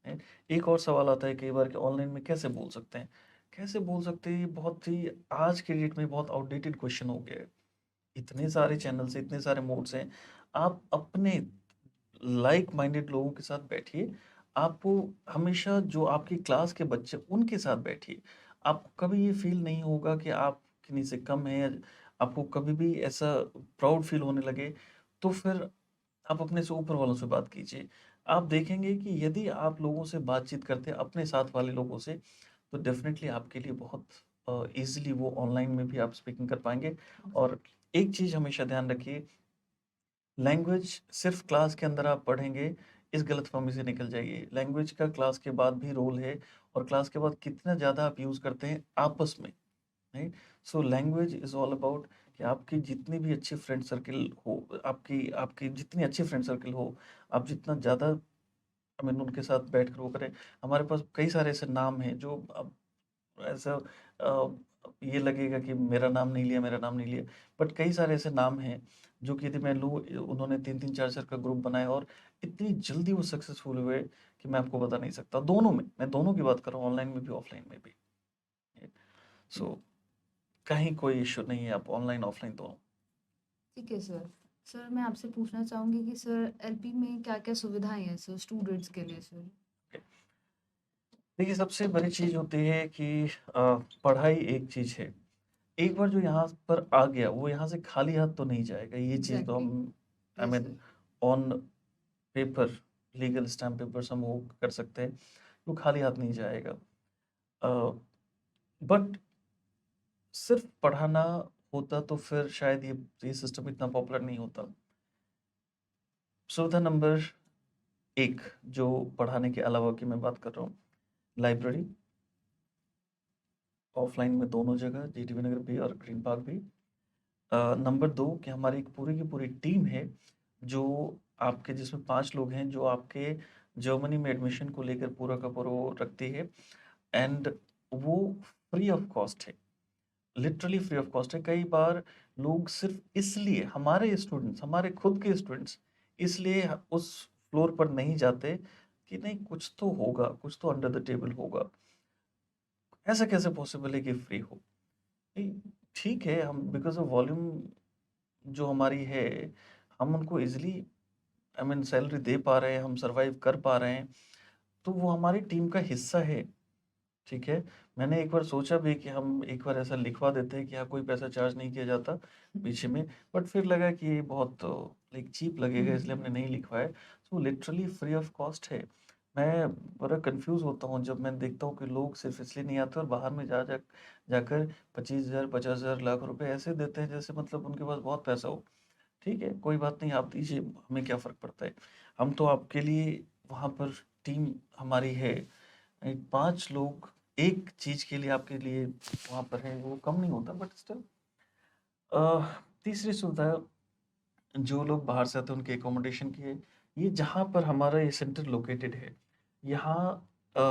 B: हैं? एक और सवाल आता है कई बार कि ऑनलाइन में कैसे बोल सकते हैं? कैसे बोल सकते हैं, ये बहुत ही आज के डेट में बहुत आउटडेटेड क्वेश्चन हो गया है। इतने सारे चैनल्स हैं, इतने सारे मोड्स हैं, आप अपने लाइक माइंडेड लोगों के साथ बैठिए। आपको हमेशा जो आपकी क्लास के बच्चे उनके साथ बैठिए। आपको कभी ये फ़ील नहीं होगा कि आप किन्हीं से कम हैं, या आपको कभी भी ऐसा प्राउड फ़ील होने लगे, तो फिर आप अपने से ऊपर वालों से बात कीजिए। आप देखेंगे कि यदि आप लोगों से बातचीत करते हैं अपने साथ वाले लोगों से, तो डेफ़िनेटली आपके लिए बहुत ईज़िली वो ऑनलाइन में भी आप स्पीकिंग कर पाएँगे। और एक चीज़ हमेशा ध्यान रखिए, लैंग्वेज सिर्फ क्लास के अंदर आप पढ़ेंगे, इस गलतफ़हमी से निकल जाइए। लैंग्वेज का क्लास के बाद भी रोल है, और क्लास के बाद कितना ज़्यादा आप यूज़ करते हैं आपस में, right? So language is all about कि आपकी जितनी भी अच्छी फ्रेंड सर्किल हो, आपकी आपकी जितनी अच्छी फ्रेंड सर्किल हो, आप जितना ज़्यादा आई मीन उनके साथ बैठकर वो करें। हमारे पास कई सारे ऐसे नाम हैं जो अब ऐसा ये लगेगा कि मेरा नाम नहीं लिया, मेरा नाम नहीं लिया। बट कई सारे ऐसे नाम हैं जो कि यदि मैं लूँ, उन्होंने 3-3 4-4 का ग्रुप बनाया और इतनी जल्दी वो सक्सेसफुल हुए कि मैं आपको बता नहीं सकता। दोनों में, मैं दोनों की बात कर रहा हूँ, ऑनलाइन में भी, ऑफलाइन में भी। सो कहीं कोई इश्यू नहीं है, आप ऑनलाइन, ऑफलाइन दोनों।
A: ठीक है सर। सर मैं आपसे पूछना चाहूँगी कि सर एलपी में क्या-क्या सुविधाएँ हैं सर स्टूडेंट्स के लिए सर?
B: देखिए, सबसे बड़ी चीज़ होती है कि पढ़ाई एक चीज़ है। एक बार जो यहाँ पर आ गया, वो यहाँ से खाली हाथ तो नहीं जाएगा। ये चीज़ तो
A: एग्ज़ैक्टली।
B: हम I
A: yes
B: mean
A: sir.
B: On paper, legal stamp papers हम वो कर सकते हैं, वो खाली हाथ नहीं जाएगा। बट सिर्फ पढ़ाना होता तो फिर शायद ये सिस्टम इतना पॉपुलर नहीं होता। सुविधा नंबर 1 जो पढ़ाने के अलावा की मैं बात कर रहा हूँ, लाइब्रेरी, ऑफलाइन में दोनों जगह, जीटीबी नगर भी और ग्रीन पार्क भी। नंबर 2 कि हमारी एक पूरी की पूरी टीम है, जो आपके जिसमें 5 लोग हैं, जो आपके जर्मनी में एडमिशन को लेकर पूरा का पूरा वो रखती है, एंड वो फ्री ऑफ कॉस्ट है। लिटरली फ्री ऑफ कॉस्ट है। कई बार लोग सिर्फ इसलिए, हमारे स्टूडेंट्स, हमारे खुद के स्टूडेंट्स इसलिए उस फ्लोर पर नहीं जाते कि नहीं कुछ तो होगा, कुछ तो अंडर द टेबल होगा। ऐसा कैसे पॉसिबल है कि फ्री हो? नहीं, ठीक है, हम बिकॉज ऑफ वॉल्यूम जो हमारी है, हम उनको इजीली आई मीन सैलरी दे पा रहे हैं, हम सरवाइव कर पा रहे हैं, तो वो हमारी टीम का हिस्सा है। ठीक है, मैंने एक बार सोचा भी कि हम एक बार ऐसा लिखवा देते हैं कि हाँ कोई पैसा चार्ज नहीं किया जाता पीछे में, बट फिर लगा कि ये बहुत लाइक चीप लगेगा, इसलिए हमने नहीं लिखवाया। So literally free of cost है। मैं बड़ा कंफ्यूज होता हूँ जब मैं देखता हूँ कि लोग सिर्फ इसलिए नहीं आते और बाहर में जाकर 25,000 50,000 लाख रुपए ऐसे देते हैं जैसे मतलब उनके पास बहुत पैसा हो। ठीक है, कोई बात नहीं, आप दीजिए, हमें क्या फ़र्क पड़ता है। हम तो आपके लिए वहाँ पर टीम हमारी है। 5 लोग एक चीज़ के लिए आपके लिए वहाँ पर हैं, वो कम नहीं होता, बट स्टिल अ, तीसरी सुविधा जो लोग बाहर से आते हैं उनके अकोमोडेशन की है। ये जहाँ पर हमारा ये सेंटर लोकेटेड है, यहाँ अ,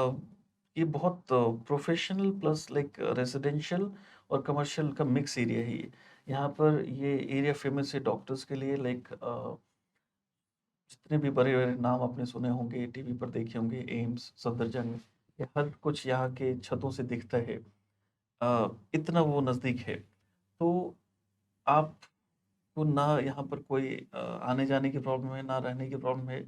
B: ये बहुत प्रोफ़ेशनल प्लस लाइक रेज़िडेंशियल और कमर्शियल का मिक्स एरिया है ये। यहाँ पर ये एरिया फ़ेमस है डॉक्टर्स के लिए, लाइक जितने भी बड़े-बड़े नाम आपने सुने होंगे, टीवी पर देखे होंगे, एम्स, सफदरजंग, ये हर कुछ यहाँ के छतों से दिखता है। इतना वो नज़दीक है। तो आपको ना यहाँ पर कोई आने-जाने की प्रॉब्लम है, ना रहने की प्रॉब्लम है।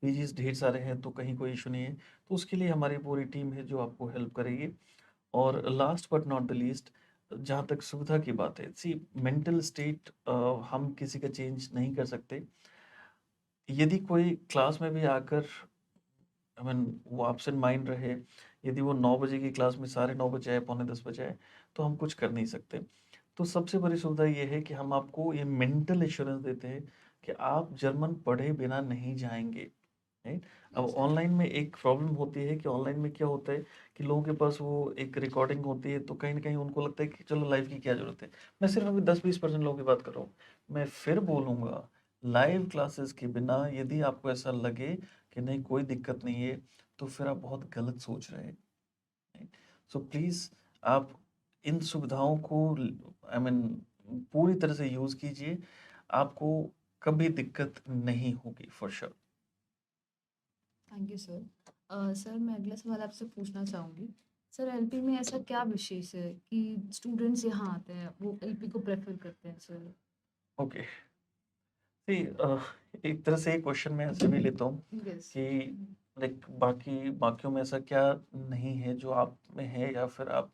B: पीजीज़ ढेर सारे हैं, तो कहीं कोई इश्यू नहीं है। तो उसके लिए हमारी पूरी टीम है जो आपको हेल्प करेगी। और last but not the least, जहाँ तक सुविधा की बात है, सी मेंटल स्टेट हम किसी का चेंज नहीं कर सकते। यदि कोई क्लास में भी आकर आई मीन वो एब्सेंट माइंड रहे, यदि वो 9 बजे की क्लास में साढ़े 9 बजे आए, पौने 10 बजे आए, तो हम कुछ कर नहीं सकते। तो सबसे बड़ी सुविधा ये है कि हम आपको ये मेंटल एश्योरेंस देते हैं कि आप जर्मन पढ़े बिना नहीं जाएँगे, राइट? अब
A: एग्ज़ैक्टली।
B: ऑनलाइन में एक प्रॉब्लम होती है कि ऑनलाइन में क्या होता है कि लोगों के पास वो एक रिकॉर्डिंग होती है, तो कहीं न कहीं उनको लगता है कि चलो लाइव की क्या ज़रूरत है। मैं सिर्फ़ अभी 10-20% लोगों की बात कर रहा हूँ। मैं फिर बोलूँगा, लाइव क्लासेस के बिना यदि आपको ऐसा लगे कि नहीं कोई दिक्कत नहीं है, तो फिर आप बहुत गलत सोच रहे हैं। राइट? सो प्लीज़ आप इन सुविधाओं को आई मीन पूरी तरह से यूज़ कीजिए, आपको कभी दिक्कत नहीं होगी for sure.
A: Thank you sir. Sir मैं अगला सवाल आपसे पूछना चाहूँगी। सर एलपी में ऐसा क्या विशेष है कि स्टूडेंट्स यहाँ आते हैं, वो एलपी को प्रेफ़र करते हैं सर?
B: ओके, सी एक तरह से ये क्वेश्चन मैं ऐसे भी लेता हूँ
A: यस।
B: कि लाइक बाकियों में ऐसा क्या नहीं है जो आप में है, या फिर आप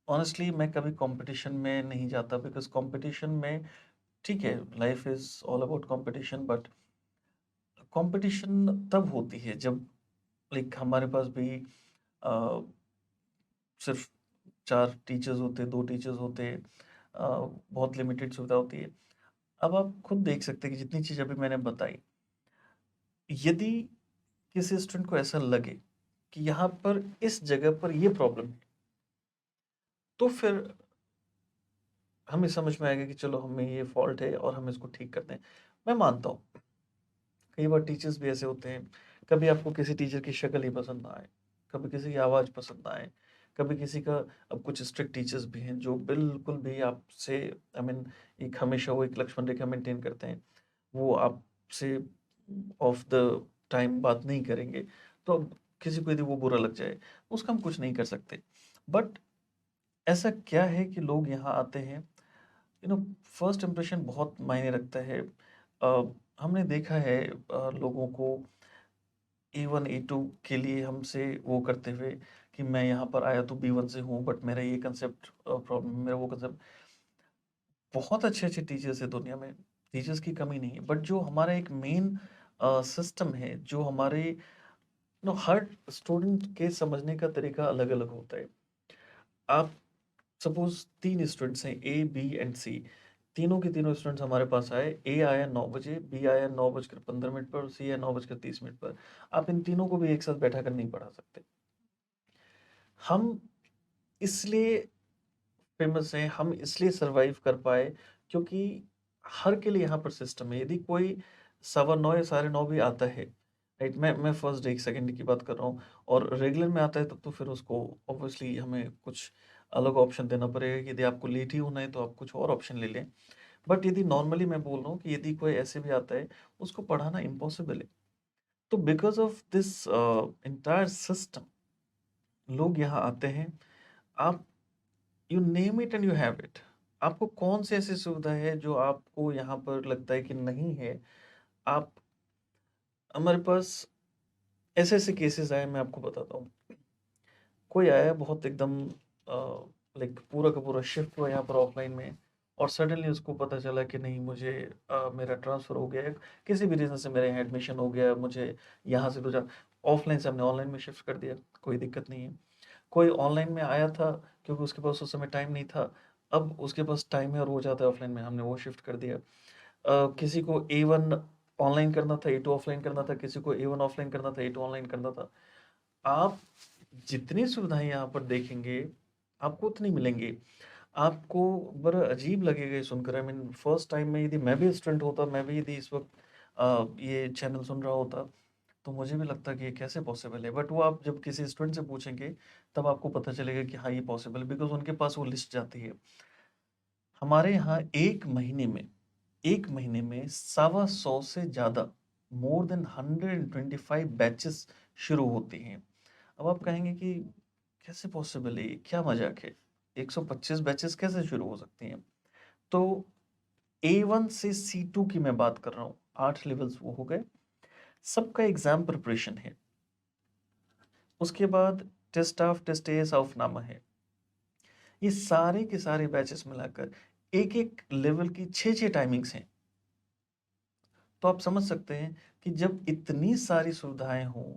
B: ऑनेस्टली मैं कभी कंपटीशन में नहीं जाता, बिकॉज कंपटीशन में ठीक है, life is all about competition, but competition तब होती है जब लाइक हमारे पास भी अ, सिर्फ 4 टीचर्स होते, 2 टीचर्स होते, बहुत लिमिटेड सुविधा होती है। अब आप खुद देख सकते हैं कि जितनी चीज़ अभी मैंने बताई, यदि किसी स्टूडेंट को ऐसा लगे कि यहाँ पर इस जगह पर ये प्रॉब्लम है, तो फिर हमें समझ में आएगा कि चलो हमें ये फॉल्ट है और हम इसको ठीक करते हैं। मैं मानता हूँ, कई बार टीचर्स भी ऐसे होते हैं, कभी आपको किसी टीचर की शक्ल ही पसंद ना आए, कभी किसी की आवाज़ पसंद ना आए, कभी किसी का, अब कुछ स्ट्रिक्ट टीचर्स भी हैं जो बिल्कुल भी आपसे आई मीन एक हमेशा वो एक लक्ष्मण रेखा मेंटेन करते हैं। वो आपसे ऑफ द टाइम बात नहीं करेंगे, तो अब किसी को यदि वो बुरा लग जाए, उसका हम कुछ नहीं कर सकते। बट ऐसा क्या है कि लोग यहाँ आते हैं, यू नो फर्स्ट इंप्रेशन बहुत मायने रखता है। हमने देखा है लोगों को A1 A2 के लिए हमसे वो करते हुए कि मैं यहाँ पर आया तो B1 से हूँ, बट मेरा ये कंसेप्ट प्रॉब्लम, मेरा वो कंसेप्ट। बहुत अच्छे-अच्छे टीचर्स हैं दुनिया में, टीचर्स की कमी नहीं है, बट जो हमारा एक मेन सिस्टम है, जो हमारे नो हर स्टूडेंट के समझने का तरीका अलग-अलग होता है। आप सपोज़ 3 स्टूडेंट्स हैं ए, बी एंड सी। तीनों के तीनों स्टूडेंट्स हमारे पास आए, ए आया 9 बजे, बी आया 9:15 पर, सी आया 9:30 पर। आप इन तीनों को भी एक साथ बैठाकर नहीं पढ़ा सकते। हम इसलिए फेमस हैं, हम इसलिए सर्वाइव कर पाए क्योंकि हर के लिए यहाँ पर सिस्टम है। यदि कोई सवा 9 या साढ़े 9 भी आता है, राइट? मैं फर्स्ट डे, सेकंड डे की बात कर रहा हूँ, और रेगुलर में आता है, तब तो फिर उसको ऑब्वियसली हमें कुछ अलग ऑप्शन देना पड़ेगा कि यदि आपको लेट ही होना है तो आप कुछ और ऑप्शन ले लें। बट यदि नॉर्मली मैं बोल रहा हूँ कि यदि कोई ऐसे भी आता है, उसको पढ़ाना इम्पॉसिबल है। तो because of this entire system लोग यहाँ आते हैं। आप you name it and you have it. आपको कौन-सी ऐसी सुविधा है जो आपको यहाँ पर लगता है कि नहीं है? आप हमारे पास ऐसे-ऐसे केसेस आए, मैं आपको बताता हूँ। कोई आया बहुत एकदम लाइक पूरा का पूरा शिफ्ट हुआ यहाँ पर ऑफलाइन में, और सडनली उसको पता चला कि नहीं, मुझे मेरा ट्रांसफ़र हो गया है, किसी भी रीज़न से मेरे यहाँ एडमिशन हो गया, मुझे यहाँ से दूसरा ऑफलाइन से हमने ऑनलाइन में शिफ्ट कर दिया, कोई दिक्कत नहीं है। कोई ऑनलाइन में आया था क्योंकि उसके पास उस समय टाइम नहीं था, अब उसके पास टाइम है और वो चाहता है ऑफलाइन में, हमने वो शिफ्ट कर दिया। किसी को A1 ऑनलाइन करना था, A2 ऑफलाइन करना था, किसी को A1 ऑफलाइन करना था, A2 ऑनलाइन करना था। आप जितनी सुविधाएँ यहाँ पर देखेंगे, आपको उतनी मिलेंगी। आपको बड़ा अजीब लगेगा ये सुनकर। आई मीन फर्स्ट टाइम में यदि मैं भी स्टूडेंट होता, मैं भी यदि इस वक़्त ये चैनल सुन रहा होता, तो मुझे भी लगता कि ये कैसे पॉसिबल है। बट वो आप जब किसी स्टूडेंट से पूछेंगे, तब आपको पता चलेगा कि हाँ, ये पॉसिबल है, बिकॉज़ उनके पास वो लिस्ट जाती है। हमारे यहाँ 1 महीने में सवा 100 से ज़्यादा, मोर देन 125 बैचेस शुरू होती हैं। अब आप कहेंगे कि कैसे पॉसिबल है ये? क्या मज़ाक है? 125 बैचेस कैसे शुरू हो सकती हैं? तो A1 से C2 की मैं बात कर रहा हूँ, 8 लेवल्स वो हो गए। सबका एग्ज़ाम प्रिपरेशन है। उसके बाद टेस्ट ऑफ टेस्ट ए सौफनामा है। ये सारे के सारे बैचेस मिलाकर एक-एक लेवल की 6-6 टाइमिंग्स हैं। तो आप समझ सकते हैं कि जब इतनी सारी सुविधाएँ हों,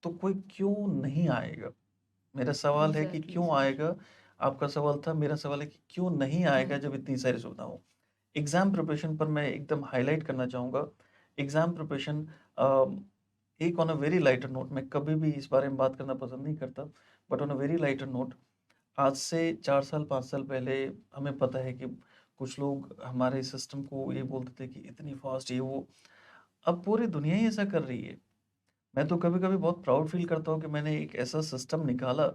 B: तो कोई क्यों नहीं आएगा? मेरा सवाल है कि
A: एग्ज़ैक्टली
B: क्यों
A: सर।
B: आएगा? आपका सवाल था, मेरा सवाल है कि क्यों नहीं आएगा
A: हुँ।
B: जब इतनी सारी सुविधा हो? एग्ज़ाम प्रिपरेशन पर मैं एकदम हाइलाइट करना चाहूँगा। एग्ज़ाम प्रिपरेशन अ, एक on a very lighter note, मैं कभी भी इस बारे में बात करना पसंद नहीं करता, but on a very lighter note, आज से 4 साल 5 साल पहले हमें पता है कि कुछ लोग हमारे सिस्टम को ये बोलते थे कि इतनी फ़ास्ट ये वो। अब पूरी दुनिया ही ऐसा कर रही है। मैं तो कभी-कभी बहुत प्राउड फ़ील करता हूँ कि मैंने एक ऐसा सिस्टम निकाला,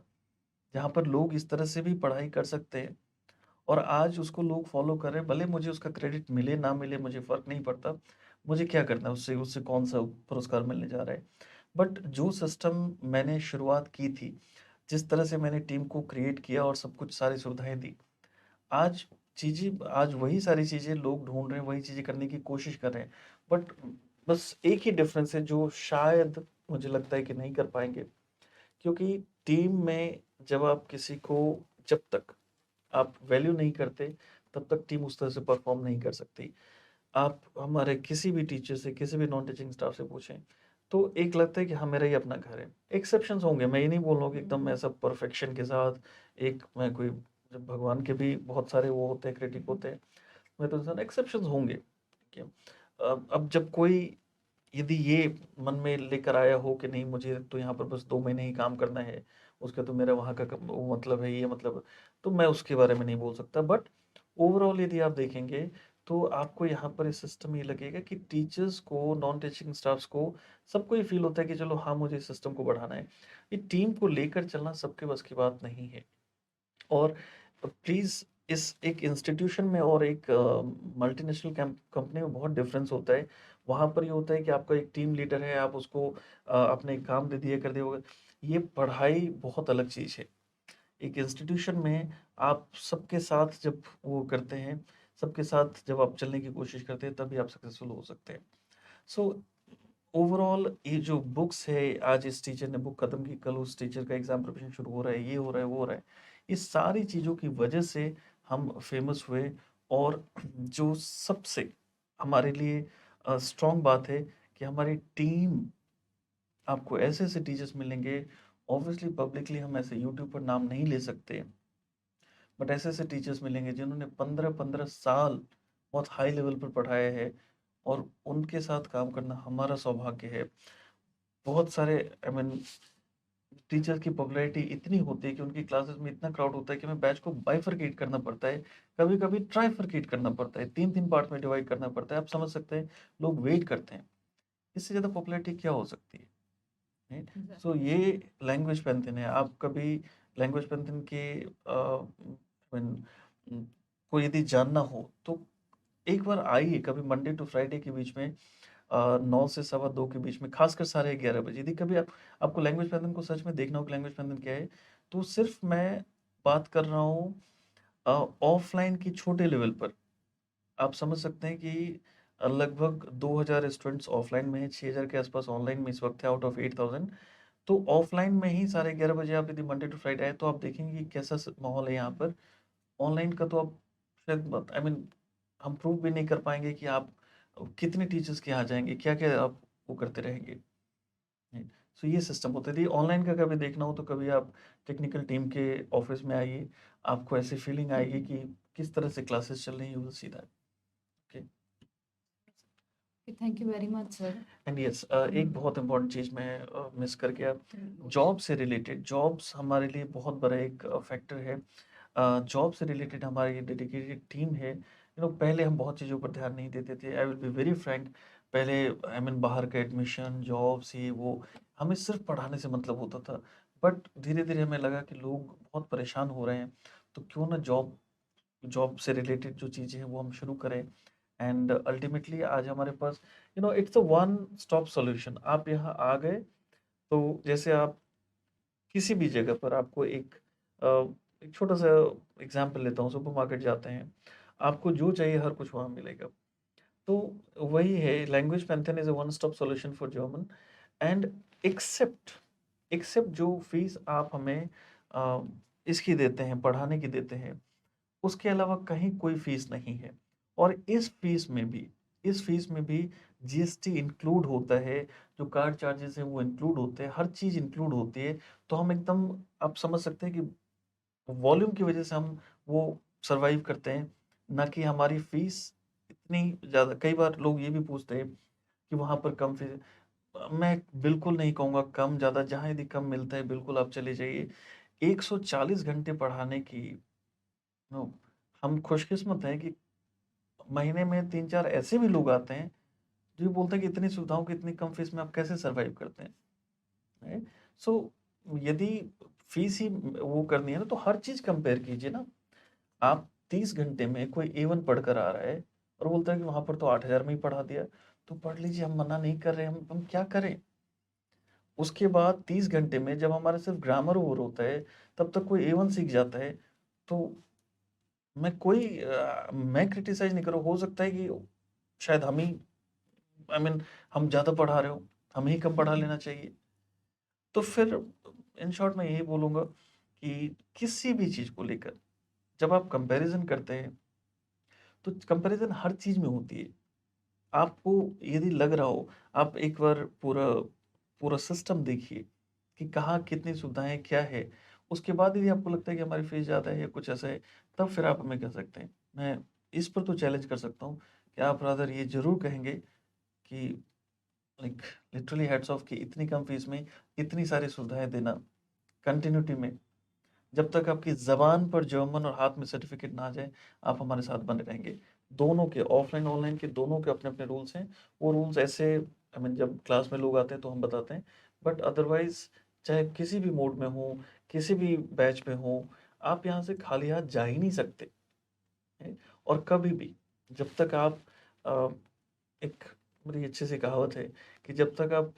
B: जहाँ पर लोग इस तरह से भी पढ़ाई कर सकते हैं, और आज उसको लोग फ़ॉलो कर रहे हैं। भले मुझे उसका क्रेडिट मिले ना मिले, मुझे फ़र्क नहीं पड़ता। मुझे क्या करना है उससे, उससे कौन-सा पुरस्कार मिलने जा रहा है। बट जो सिस्टम मैंने शुरुआत की थी, जिस तरह से मैंने टीम को क्रिएट किया और सब कुछ सारी सुविधाएँ दी, आज वही सारी चीज़ें लोग ढूँढ रहे हैं, वही चीज़ें करने की कोशिश कर रहे हैं। बट बस एक ही डिफ़रेंस है जो शायद मुझे लगता है कि नहीं कर पाएँगे, क्योंकि टीम में जब आप किसी को, जब तक आप वैल्यू नहीं करते, तब तक टीम उस तरह से परफ़ॉर्म नहीं कर सकती। आप हमारे किसी भी टीचर से, किसी भी नॉन टीचिंग स्टाफ से पूछें, तो एक लगता है कि हाँ, मेरा ही अपना घर है। एक्सेप्शंस होंगे, मैं ये नहीं बोल रहा हूँ कि एकदम
A: हुँ।
B: ऐसा परफेक्शन के साथ एक मैं कोई, जब भगवान के भी बहुत सारे वो होते हैं, क्रिटिक होते हैं, मैं तो इंसान, एक्सेप्शंस होंगे, ठीक है। अब जब कोई यदि ये मन में लेकर आया हो कि नहीं, मुझे तो यहाँ पर बस 2 महीने ही काम करना है, उसका तो मेरा वहाँ का वो मतलब है, ये मतलब, तो मैं उसके बारे में नहीं बोल सकता। बट ओवरऑल यदि आप देखेंगे, तो आपको यहाँ पर इस सिस्टम में ये लगेगा कि टीचर्स को, नॉन टीचिंग स्टाफ्स को, सबको ये फील होता है कि चलो हाँ, मुझे इस सिस्टम को बढ़ाना है। ये टीम को लेकर चलना सबके बस की बात नहीं है। और प्लीज़, इस एक इंस्टीट्यूशन में और एक मल्टीनेशनल कंपनी में बहुत डिफरेंस होता है। वहाँ पर ये होता है कि आपका एक टीम लीडर है, आप उसको आपने काम दे दिया, कर दिया होगा। ये पढ़ाई बहुत अलग चीज़ है। एक इंस्टीट्यूशन में आप सबके साथ जब वो करते हैं, सबके साथ जब आप चलने की कोशिश करते हैं, तभी आप सक्सेसफुल हो सकते हैं। सो ओवरऑल ये जो बुक्स है, आज इस टीचर ने बुक खत्म की, कल उस टीचर का एग्जाम प्रिपरेशन शुरू हो रहा है, ये हो रहा है, वो हो रहा है। इस सारी चीज़ों की वजह से हम फेमस हुए। और जो सबसे हमारे लिए स्ट्रॉन्ग बात है कि हमारी टीम, आपको ऐसे-ऐसे टीचर्स मिलेंगे, ऑब्वियसली पब्लिकली हम ऐसे यूट्यूब पर नाम नहीं ले सकते, बट ऐसे-ऐसे टीचर्स मिलेंगे जिन्होंने 15-15 साल बहुत हाई लेवल पर पढ़ाया है, और उनके साथ काम करना हमारा सौभाग्य है। बहुत सारे, आई मीन, टीचर की पॉपुलैरिटी इतनी होती है कि उनकी क्लासेस में इतना क्राउड होता है कि हमें बैच को बाइफरकेट करना पड़ता है, कभी-कभी ट्राइफरकेट करना पड़ता है, 3-3 पार्ट में डिवाइड करना पड़ता है। आप समझ सकते हैं, लोग वेट करते हैं। इससे ज़्यादा पॉपुलैरिटी क्या हो सकती है? राइट?
A: एग्ज़ैक्ट
B: सो ये लैंग्वेज पैंथियन है। आप कभी लैंग्वेज पैंथियन के को यदि जानना हो तो एक बार आइए कभी मंडे टू फ्राइडे के बीच में 9 से सवा 2 के बीच में, खासकर साढ़े 11 बजे। यदि कभी आपको लैंग्वेज पैटर्न को सच में देखना हो कि लैंग्वेज पैटर्न क्या है, तो सिर्फ मैं बात कर रहा हूँ ऑफलाइन की छोटे लेवल पर। आप समझ सकते हैं कि लगभग 2000 स्टूडेंट्स ऑफलाइन में हैं, 6000 के आसपास ऑनलाइन में इस वक्त है आउट ऑफ 8000। तो ऑफलाइन में ही साढ़े 11 बजे आप यदि मंडे टू फ्राइडे आए तो आप देखेंगे कि कैसा माहौल है यहाँ पर। ऑनलाइन का तो आप शायद आई मीन हम प्रूव भी नहीं कर पाएंगे कि आप कितने टीचर्स के यहाँ जाएंगे, क्या क्या आप वो करते रहेंगे। सो ये सिस्टम होता है। यदि ऑनलाइन का कभी देखना हो तो कभी आप टेक्निकल टीम के ऑफिस में आइए, आपको ऐसी फीलिंग आएगी कि किस तरह से क्लासेस चल रही है, you will see that. Okay.
A: Thank you very much sir.
B: And yes, एक बहुत इंपॉर्टेंट चीज़ मैं मिस कर गया, जॉब से रिलेटेड। जॉब्स हमारे लिए बहुत बड़ा एक फैक्टर है। जॉब से रिलेटेड हमारी डेडिकेटेड टीम है। पहले हम बहुत चीज़ों पर ध्यान नहीं देते थे, I will be very Frank. पहले आई मीन बाहर का एडमिशन, जॉब्स, ये वो, हमें सिर्फ पढ़ाने से मतलब होता था। बट धीरे धीरे हमें लगा कि लोग बहुत परेशान हो रहे हैं, तो क्यों ना जॉब जॉब से रिलेटेड जो चीज़ें हैं वो हम शुरू करें। एंड अल्टीमेटली आज हमारे पास it's a one stop solution. आप यहाँ आ गए तो जैसे आप किसी भी जगह पर आपको अ, एक छोटा सा एग्जांपल लेता हूँ, सुपरमार्केट जाते हैं, आपको जो चाहिए हर कुछ वहाँ मिलेगा। तो वही है, Language Pantheon is a one stop solution for German. And except except जो फीस आप हमें अ, इसकी देते हैं, पढ़ाने की देते हैं, उसके अलावा कहीं कोई फीस नहीं है। और इस फीस में भी जीएसटी इंक्लूड होता है, जो कार्ड चार्जेस हैं वो इंक्लूड होते हैं, हर चीज़ इंक्लूड होती है। तो हम एकदम, आप समझ सकते हैं कि वॉल्यूम की वजह से हम वो सर्वाइव करते हैं, ना कि हमारी फीस इतनी ज़्यादा। कई बार लोग ये भी पूछते हैं कि वहाँ पर कम फीस। मैं बिल्कुल नहीं कहूँगा कम ज़्यादा, जहाँ यदि कम मिलता है बिल्कुल आप चले जाइए। 140 घंटे पढ़ाने की, नो, हम खुशकिस्मत हैं कि महीने में 3-4 ऐसे भी लोग आते हैं जो ये बोलते हैं कि इतनी सुविधाओं की इतनी कम फीस में आप कैसे सर्वाइव करते हैं, राइट? सो यदि फीस ही वो करनी है ना, तो हर चीज़ कंपेयर कीजिए ना। आप 30 घंटे में कोई A1 पढ़कर आ रहा है और बोलता है कि वहाँ पर तो 8000 में ही पढ़ा दिया, तो पढ़ लीजिए, हम मना नहीं कर रहे, हम क्या करें। उसके बाद 30 घंटे में जब हमारा सिर्फ ग्रामर ओवर होता है, तब तक कोई A1 सीख जाता है। तो मैं क्रिटिसाइज़ नहीं कर रहा हूँ, हो सकता है कि शायद हम ही आई मीन हम ज़्यादा पढ़ा रहे हो, हमें ही कम पढ़ा लेना चाहिए। तो फिर इन शॉर्ट मैं यही बोलूँगा कि किसी भी चीज़ को लेकर जब आप कंपैरिज़न करते हैं, तो कंपैरिज़न हर चीज़ में होती है। आपको यदि लग रहा हो, आप एक बार पूरा पूरा सिस्टम देखिए कि कहाँ कितनी सुविधाएँ क्या है। उसके बाद यदि आपको लगता है कि हमारी फीस ज़्यादा है या कुछ ऐसा है, तब फिर आप हमें कह सकते हैं। मैं इस पर तो चैलेंज कर सकता हूँ कि आप रादर ये ज़रूर कहेंगे कि लाइक लिटरली हैट्स ऑफ कि इतनी कम फीस में इतनी सारी सुविधाएँ देना कंटिन्यूटी में। जब तक आपकी ज़बान पर जर्मन और हाथ में सर्टिफ़िकेट ना आ जाए, आप हमारे साथ बने रहेंगे। दोनों के, ऑफ़लाइन, ऑनलाइन के, दोनों के अपने-अपने रूल्स हैं। वो रूल्स ऐसे आई मीन जब क्लास में लोग आते हैं तो हम बताते हैं, बट अदरवाइज़ चाहे किसी भी मोड में हों, किसी भी बैच में हों, आप यहाँ से खाली हाथ जा ही नहीं सकते, हैं। और कभी भी जब तक आप अ, एक बड़ी अच्छी सी कहावत है कि जब तक आप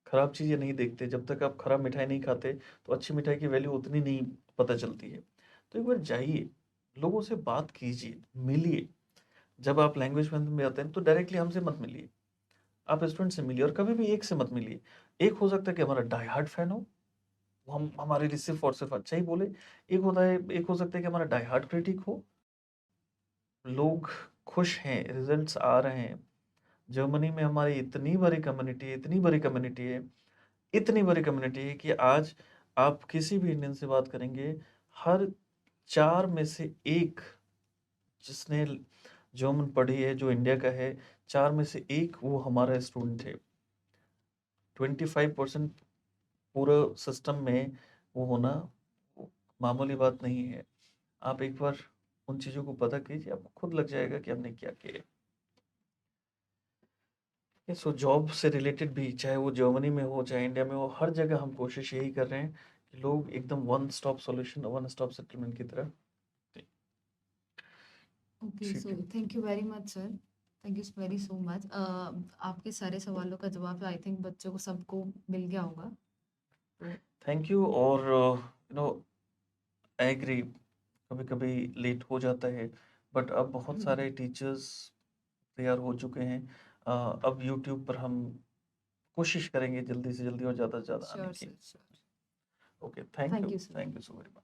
B: खराब चीज़ें नहीं देखते, जब तक आप खराब मिठाई नहीं खाते, तो अच्छी मिठाई की वैल्यू उतनी नहीं पता चलती है। तो एक बार जाइए, लोगों से बात कीजिए, मिलिए। जब आप लैंग्वेज में आते हैं, तो डायरेक्टली हमसे मत मिलिए, आप स्टूडेंट से मिलिए और कभी भी एक से मत मिलिए। एक हो सकता है कि हमारा डाई हार्ड फैन हो, वो हम हमारे लिए सिर्फ़ और सिर्फ़ अच्छा ही बोले। एक हो सकता है कि हमारा डाई हार्ड क्रिटिक हो। लोग खुश हैं, रिज़ल्ट्स आ रहे हैं। जर्मनी में हमारी इतनी बड़ी कम्युनिटी है, इतनी बड़ी कम्युनिटी है, इतनी बड़ी कम्युनिटी है कि आज आप किसी भी इंडियन से बात करेंगे, हर 4 में से 1 जिसने जर्मन पढ़ी है, जो इंडिया का है, 4 में से 1 वो हमारा स्टूडेंट है। 25% पूरा सिस्टम में वो होना वो मामूली बात नहीं है। आप एक बार उन चीज़ों को पता कीजिए, आपको खुद लग जाएगा कि हमने क्या किया है। सो जॉब से रिलेटेड भी, चाहे वो जर्मनी में हो, चाहे इंडिया में हो, हर जगह हम कोशिश यही कर रहे हैं कि लोग एकदम one stop solution, one stop settlement की तरह।
A: ओके,
B: ठीक
A: सो
B: है।
A: Thank you very much sir, thank you very so much. आपके सारे सवालों का जवाब आई थिंक बच्चों को सबको मिल गया होगा, तो
B: थैंक यू। और आई एग्री, कभी-कभी लेट हो जाता है, बट अब बहुत सारे टीचर्स तैयार हो चुके हैं। अब यूट्यूब पर हम कोशिश करेंगे जल्दी से जल्दी और ज़्यादा से ज़्यादा आने
A: श्योर
B: की।
A: Sir, sure.
B: Okay,
A: thank you sir.
B: Thank you so very much.